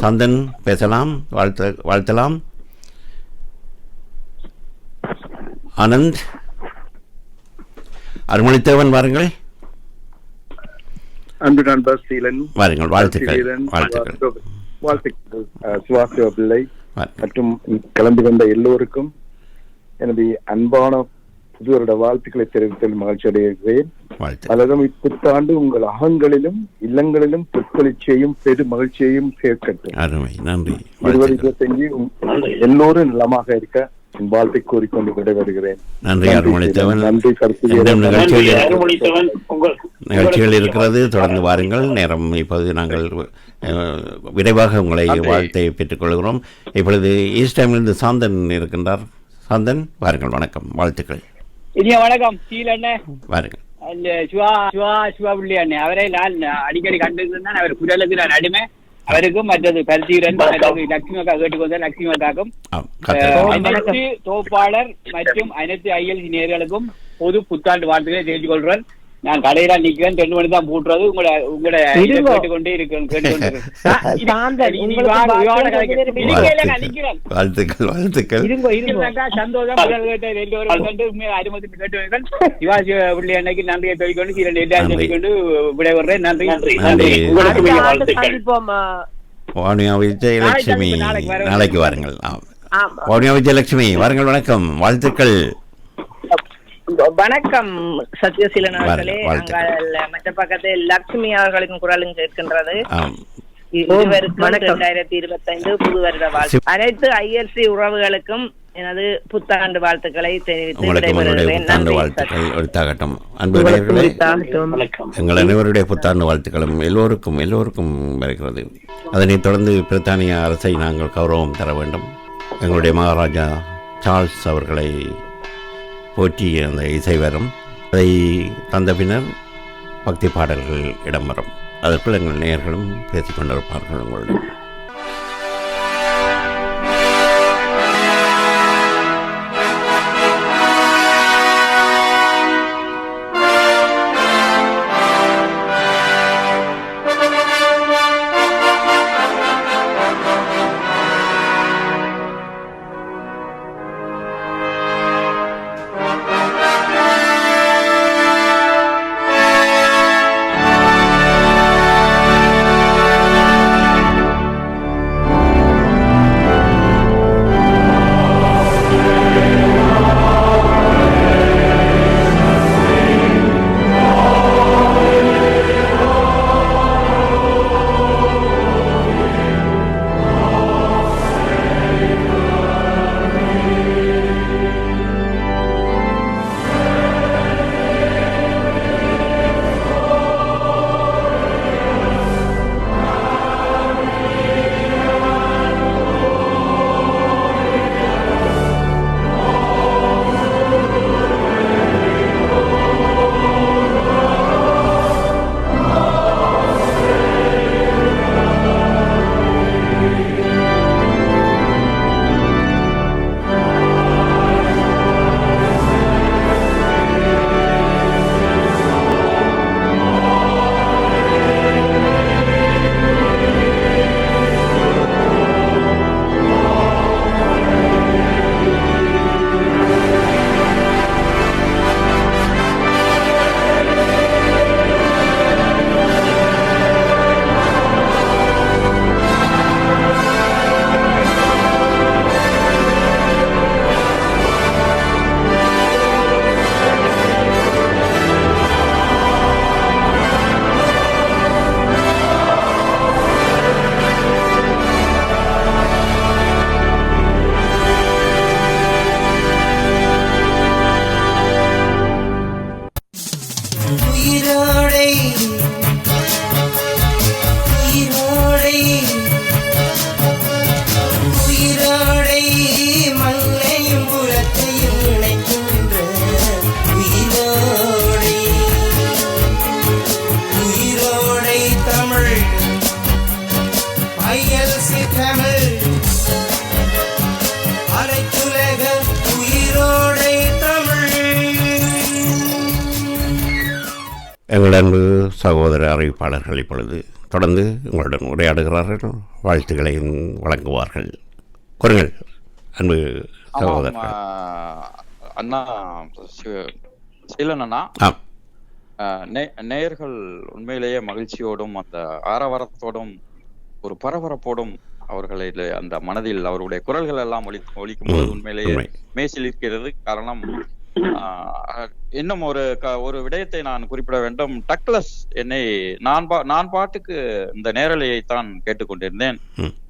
சாந்தன் பேசலாம், வாழ்த்தலாம். ஆனந்த். அருள்மொழித்தேவன் வாருங்கள். அன்பு நண்பர் சீலன் வாருங்கள். வாழ்த்துக்கள். சுவாசிவ பிள்ளை மற்றும் கலந்து கொண்ட எல்லோருக்கும் எனது அன்பான புது வருட வாழ்த்துக்களை தெரிவித்தல் மகிழ்ச்சி அடைகிறேன். அல்லதும் இப்புத்தாண்டு உங்கள் அகங்களிலும் இல்லங்களிலும் புத்தளிச்சையும் பெரு மகிழ்ச்சியையும் சேர்க்கட்டும். அருமை. நன்றி. 2025 எல்லோரும் நலமாக இருக்க என் வாழ்த்தை கூறிக்கொண்டு விடைபெறுகிறேன். நன்றி. அருள்மொழித்தேவன். நன்றி. நிகழ்ச்சிகள் இருக்கிறது, தொடர்ந்து வாருங்கள். நேரம் இப்போது நாங்கள் விரைவாக உங்களை வாழ்த்தை பெற்றுக்கொள்கிறோம். இப்பொழுது ஈஸ்டமிலிருந்து சாந்தன் இருக்கின்றார். சாந்தன் வாருங்கள். வணக்கம். வாழ்த்துக்கள். இனிய வணக்கம். சீலண்ணே வாருங்கள். சிவா பிள்ளை அண்ணே, அவரை நான் அடிக்கடி கண்டிருந்தேன். அவர் குரலுக்கு நான் அடிமை. அவருக்கும் மற்றது பருத்தீரன், லட்சுமி அக்கா கேட்டுக்கொண்ட லட்சுமி அக்காக்கும், அனைத்து தோப்பாளர் மற்றும் அனைத்து ஐஎல்சி நேயர்களுக்கும் பொது புத்தாண்டு வாழ்த்துக்களை தெரிவித்துக் கொள்கிறேன். நான் கடையில நிக்கிறேன், 2 மணி தான் பூட்டுறது. உங்களை கேட்டுக்கொண்டே இருக்கேன். வாழ்த்துக்கள். சந்தோஷம். அறிமுகத்தை கேட்டு சிவாஜி பிள்ளை அன்னைக்கு நன்றியை தெரிவிக்கொண்டு சொல்லிக்கொண்டு விடைபெறேன். நன்றி. வாணியா விஜயலட்சுமி நாளைக்கு வாருங்கள். வாணியா விஜயலட்சுமி வாருங்கள். வணக்கம். வாழ்த்துக்கள். வணக்கம் சத்யசீலன் அவர்களே. மற்ற பக்கத்தில் லட்சுமி அவர்களின் குரலும் கேட்கின்றது. 2025 புது வருட வாழ்த்து. அனைத்து ஐஎல்சி உறவுகளுக்கும் எனது புத்தாண்டு வாழ்த்துக்களை தெரிவித்து விடைபெறுகிறேன். எங்கள் அனைவருடைய புத்தாண்டு வாழ்த்துக்களும் எல்லோருக்கும் வருகிறது. அதனைத் தொடர்ந்து பிரித்தானிய அரசை நாங்கள் கௌரவம் தர வேண்டும். எங்களுடைய மகாராஜா சார்ல்ஸ் அவர்களை போற்றி அந்த இசை வரும். அதை தந்த பின்னர் பக்தி பாடல்கள் இடம்பெறும். அதற்குள் எங்கள் நேயர்களும் பேசிக்கொண்டிருப்பார்கள் உங்களுடன். அனைத்துலக உயிரோடை தமிழ். எங்கள் அன்பு சகோதர அறிவிப்பாளர்கள் இப்பொழுது தொடர்ந்து உங்களுடன் உரையாடுகிறார்கள், வாழ்த்துக்களையும் வழங்குவார்கள். கூறுங்கள் அன்பு சகோதரர்கள். அண்ணா சீலன் அண்ணா, நேயர்கள் உண்மையிலேயே மகிழ்ச்சியோடும் அந்த ஆரவாரத்தோடும் ஒரு பரபரப்போடும் அவர்களை அந்த மனதில் அவருடைய குரல்கள் எல்லாம் ஒலிக்கும் போது உண்மையிலேயே மேசில் இருக்கிறது. காரணம், இன்னும் ஒரு விடயத்தை நான் குறிப்பிட வேண்டும். டக்ளஸ் என்னை நான் பாட்டுக்கு இந்த நேரலையை தான் கேட்டுக்கொண்டிருந்தேன்.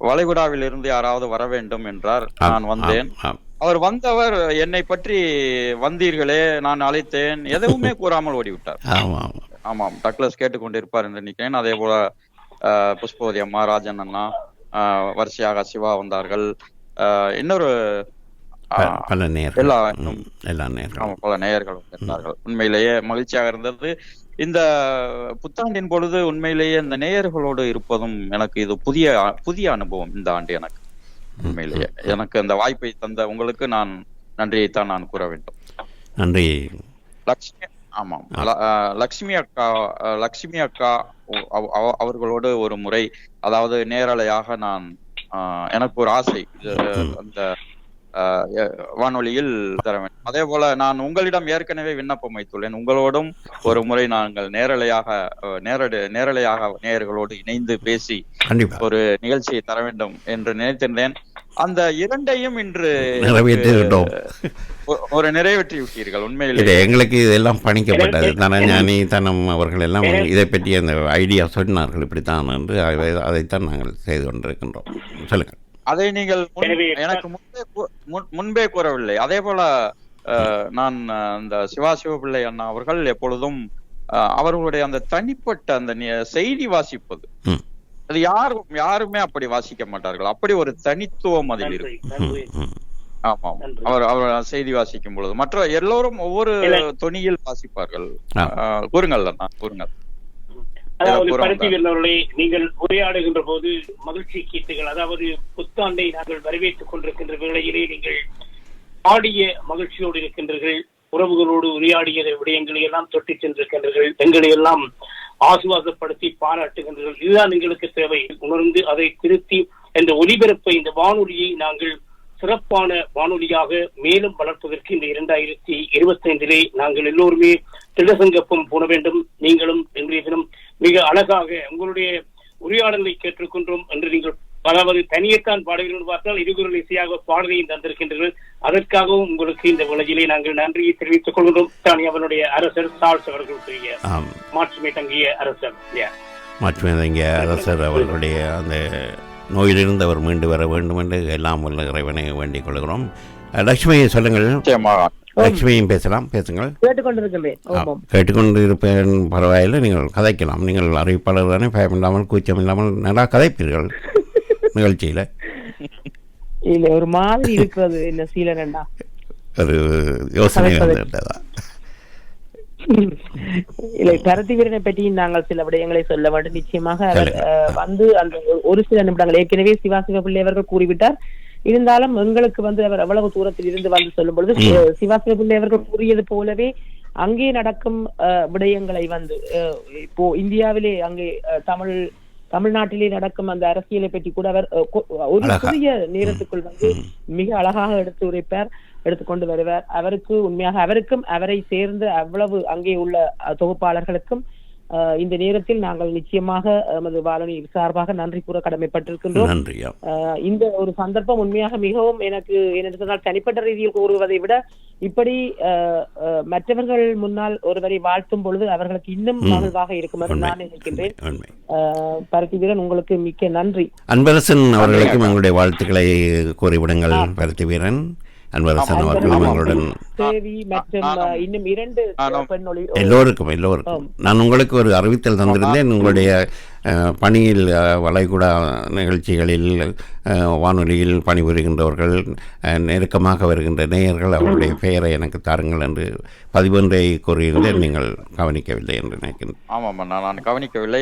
வளைகுடாவில் இருந்து யாராவது வர வேண்டும் என்றார். நான் வந்தேன். அவர் வந்தவர் என்னை பற்றி வந்தீர்களே, நான் அழைத்தேன், எதுவுமே கூறாமல் ஓடிவிட்டார். ஆமாம், டக்ளஸ் கேட்டுக்கொண்டிருப்பார் என்று நினைக்கிறேன். அதே போல புஷ்பவதி அம்மா, ராஜன் அண்ணா, வரிசையாக சிவா வந்தார்கள். இன்னொரு பல நேயர்கள் வந்திருந்தார்கள். உண்மையிலேயே மகிழ்ச்சியாக இருந்தது. இந்த புத்தாண்டின் பொழுது உண்மையிலேயே இந்த நேயர்களோடு இருப்பதும் எனக்கு இது புதிய அனுபவம் இந்த ஆண்டு. எனக்கு உண்மையிலேயே எனக்கு அந்த வாய்ப்பை தந்த உங்களுக்கு நான் நன்றியைத்தான் நான் கூற வேண்டும். நன்றி லக்ஷ்மி. ஆமாம், லக்ஷ்மி அக்கா அவர்களோடு ஒரு முறை, அதாவது நேரலையாக நான் எனக்கு ஒரு ஆசை அந்த வானொலியில் தர வேண்டும். அதே போல நான் உங்களிடம் ஏற்கனவே விண்ணப்பம் வைத்துள்ளேன். உங்களோடும் ஒரு முறை நாங்கள் நேரலையாக நேயர்களோடு இணைந்து பேசி ஒரு நிகழ்ச்சியை தர வேண்டும் என்று நினைத்திருந்தேன். அந்த இரண்டையும் இன்று நிறைவேற்றி விட்டீர்கள். உண்மையில் எங்களுக்கு இதெல்லாம் பணிக்கப்பட்டது. தனஞானி தனம் அவர்கள் எல்லாம் இதை பற்றி அந்த ஐடியா சொன்னார்கள், இப்படித்தான் என்று அதைத்தான் நாங்கள் செய்து கொண்டிருக்கின்றோம். சொல்லுங்கள். அதை நீங்கள் எனக்கு முன்பே கூறவில்லை. அதே போல நான் அந்த சிவபிள்ளை அண்ணா அவர்கள் எப்பொழுதும் அவர்களுடைய அந்த தனிப்பட்ட அந்த செய்தி வாசிப்பது, அது யாருமே அப்படி வாசிக்க மாட்டார்கள். அப்படி ஒரு தனித்துவம் அதில் இருக்கு. ஆமாம், அவர் செய்தி வாசிக்கும் பொழுது மற்ற எல்லோரும் ஒவ்வொரு தொனியில் வாசிப்பார்கள். கூறுங்கள் அண்ணா, கூறுங்கள். அதாவது பருத்திவர்களே, நீங்கள் உரையாடுகின்ற போது மகிழ்ச்சி கீட்டுகள், அதாவது புத்தாண்டை நாங்கள் வரவேற்றுக் கொண்டிருக்கின்ற வேளையிலே நீங்கள் ஆடிய மகிழ்ச்சியோடு இருக்கின்றீர்கள். உறவுகளோடு உரையாடிய விடயங்களை எல்லாம் தொட்டிச் சென்றிருக்கின்றீர்கள். எங்களை எல்லாம் ஆசுவாசப்படுத்தி பாராட்டுகின்றீர்கள். இதுதான் எங்களுக்கு தேவை. உணர்ந்து அதை திருத்தி இந்த ஒலிபரப்பை, இந்த வானொலியை நாங்கள் சிறப்பான வானொலியாக மேலும் வளர்ப்பதற்கு இந்த 2025 நாங்கள் எல்லோருமே திடசங்கப்பம் போட வேண்டும். நீங்களும் இன்றைய தினம் மிக அழகாக உங்களுடைய உரையாடலை கேட்டிருக்கின்றோம் என்று நீங்கள், அதாவது தனியத்தான் பாடுகிறீர்கள் பார்த்தால் இருகுரல் இசையாக பாடலையும் தந்திருக்கின்றீர்கள். அதற்காகவும் உங்களுக்கு இந்த வேளையிலே நாங்கள் நன்றியை தெரிவித்துக் கொள்கின்றோம். தானே அவனுடைய அரசர் சார்ஸ் அவர்களுடைய மாற்றுமை தங்கிய அரசர் அவர்களுடைய அந்த நோயிலிருந்து அவர் மீண்டு வர வேண்டும் என்று எல்லாம் உள்ள இறைவனை வேண்டிக் கொள்கிறோம். லட்சுமியை சொல்லுங்கள். லட்சுமியும் பேசுங்கள். கேட்டுக்கொண்டு இருப்பேன், பரவாயில்லை, நீங்கள் கதைக்கலாம். நீங்கள் அறிவிப்பாளர் தானே, பயம் இல்லாமல் கூச்சம் இல்லாமல் நல்லா கதைப்பீர்கள் நிகழ்ச்சியில. இல்ல ஒரு மாதிரி இருக்கிறது என்ன சீலனண்டா, ஒரு யோசனை வந்துட்டதா? இல்லை, பருத்திவீரனை பற்றி நாங்கள் சில விடயங்களை சொல்ல வேண்டும். நிச்சயமாக அவர் வந்து அந்த ஒரு சில நிமிடங்கள் ஏற்கனவே சிவபிள்ளை அவர்கள் கூறிவிட்டார். இருந்தாலும் எங்களுக்கு வந்து அவர் எவ்வளவு தூரத்தில் இருந்து வந்து சொல்லும் பொழுது சிவபிள்ளை அவர்கள் கூறியது போலவே அங்கே நடக்கும் விடயங்களை வந்து இப்போ இந்தியாவிலே அங்கே தமிழ்நாட்டிலே நடக்கும் அந்த அரசியலை பற்றி கூட அவர் ஒரு சிறிய நேரத்துக்குள் வந்து மிக அழகாக எடுத்துக்கொண்டு வருவார். அவருக்கு உண்மையாக அவருக்கும் அவரை சேர்ந்த அவ்வளவு அங்கே உள்ள தொகுப்பாளர்களுக்கும் இந்த நேரத்தில் நாங்கள் நிச்சயமாக நமது வானொலி சார்பாக நன்றி கூற கடமைப்பட்டிருக்கின்றோம். இந்த ஒரு சந்தர்ப்பம் உண்மையாக மிகவும் எனக்கு என்ன தனிப்பட்ட ரீதியில் கூறுவதை விட இப்படி மற்றவர்கள் முன்னால் ஒருவரை வாழ்த்தும் பொழுது அவர்களுக்கு இன்னும் மகிழ்வாக இருக்கும் என்று நான் நினைக்கின்றேன். பருத்திவீரன், உங்களுக்கு மிக்க நன்றி. அன்பரசன் அவர்களுக்கும் எங்களுடைய வாழ்த்துக்களை கூறிவிடுங்கள். பருத்திவீரன் அன்பரசன் அவர்களும் எங்களுடன் எல்லோருக்கும் நான் உங்களுக்கு ஒரு அறிவித்தல் தந்திருந்தேன். உங்களுடைய பணியில் வளைகுடா நிகழ்ச்சிகளில் வானொலியில் பணிபுரிகின்றவர்கள், நெருக்கமாக வருகின்ற நேயர்கள், அவருடைய பெயரை எனக்கு தாருங்கள் என்று பதிவொன்றை கூறியிருந்தேன். நீங்கள் கவனிக்கவில்லை என்று நினைக்கிறேன். ஆமாம், நான் கவனிக்கவில்லை.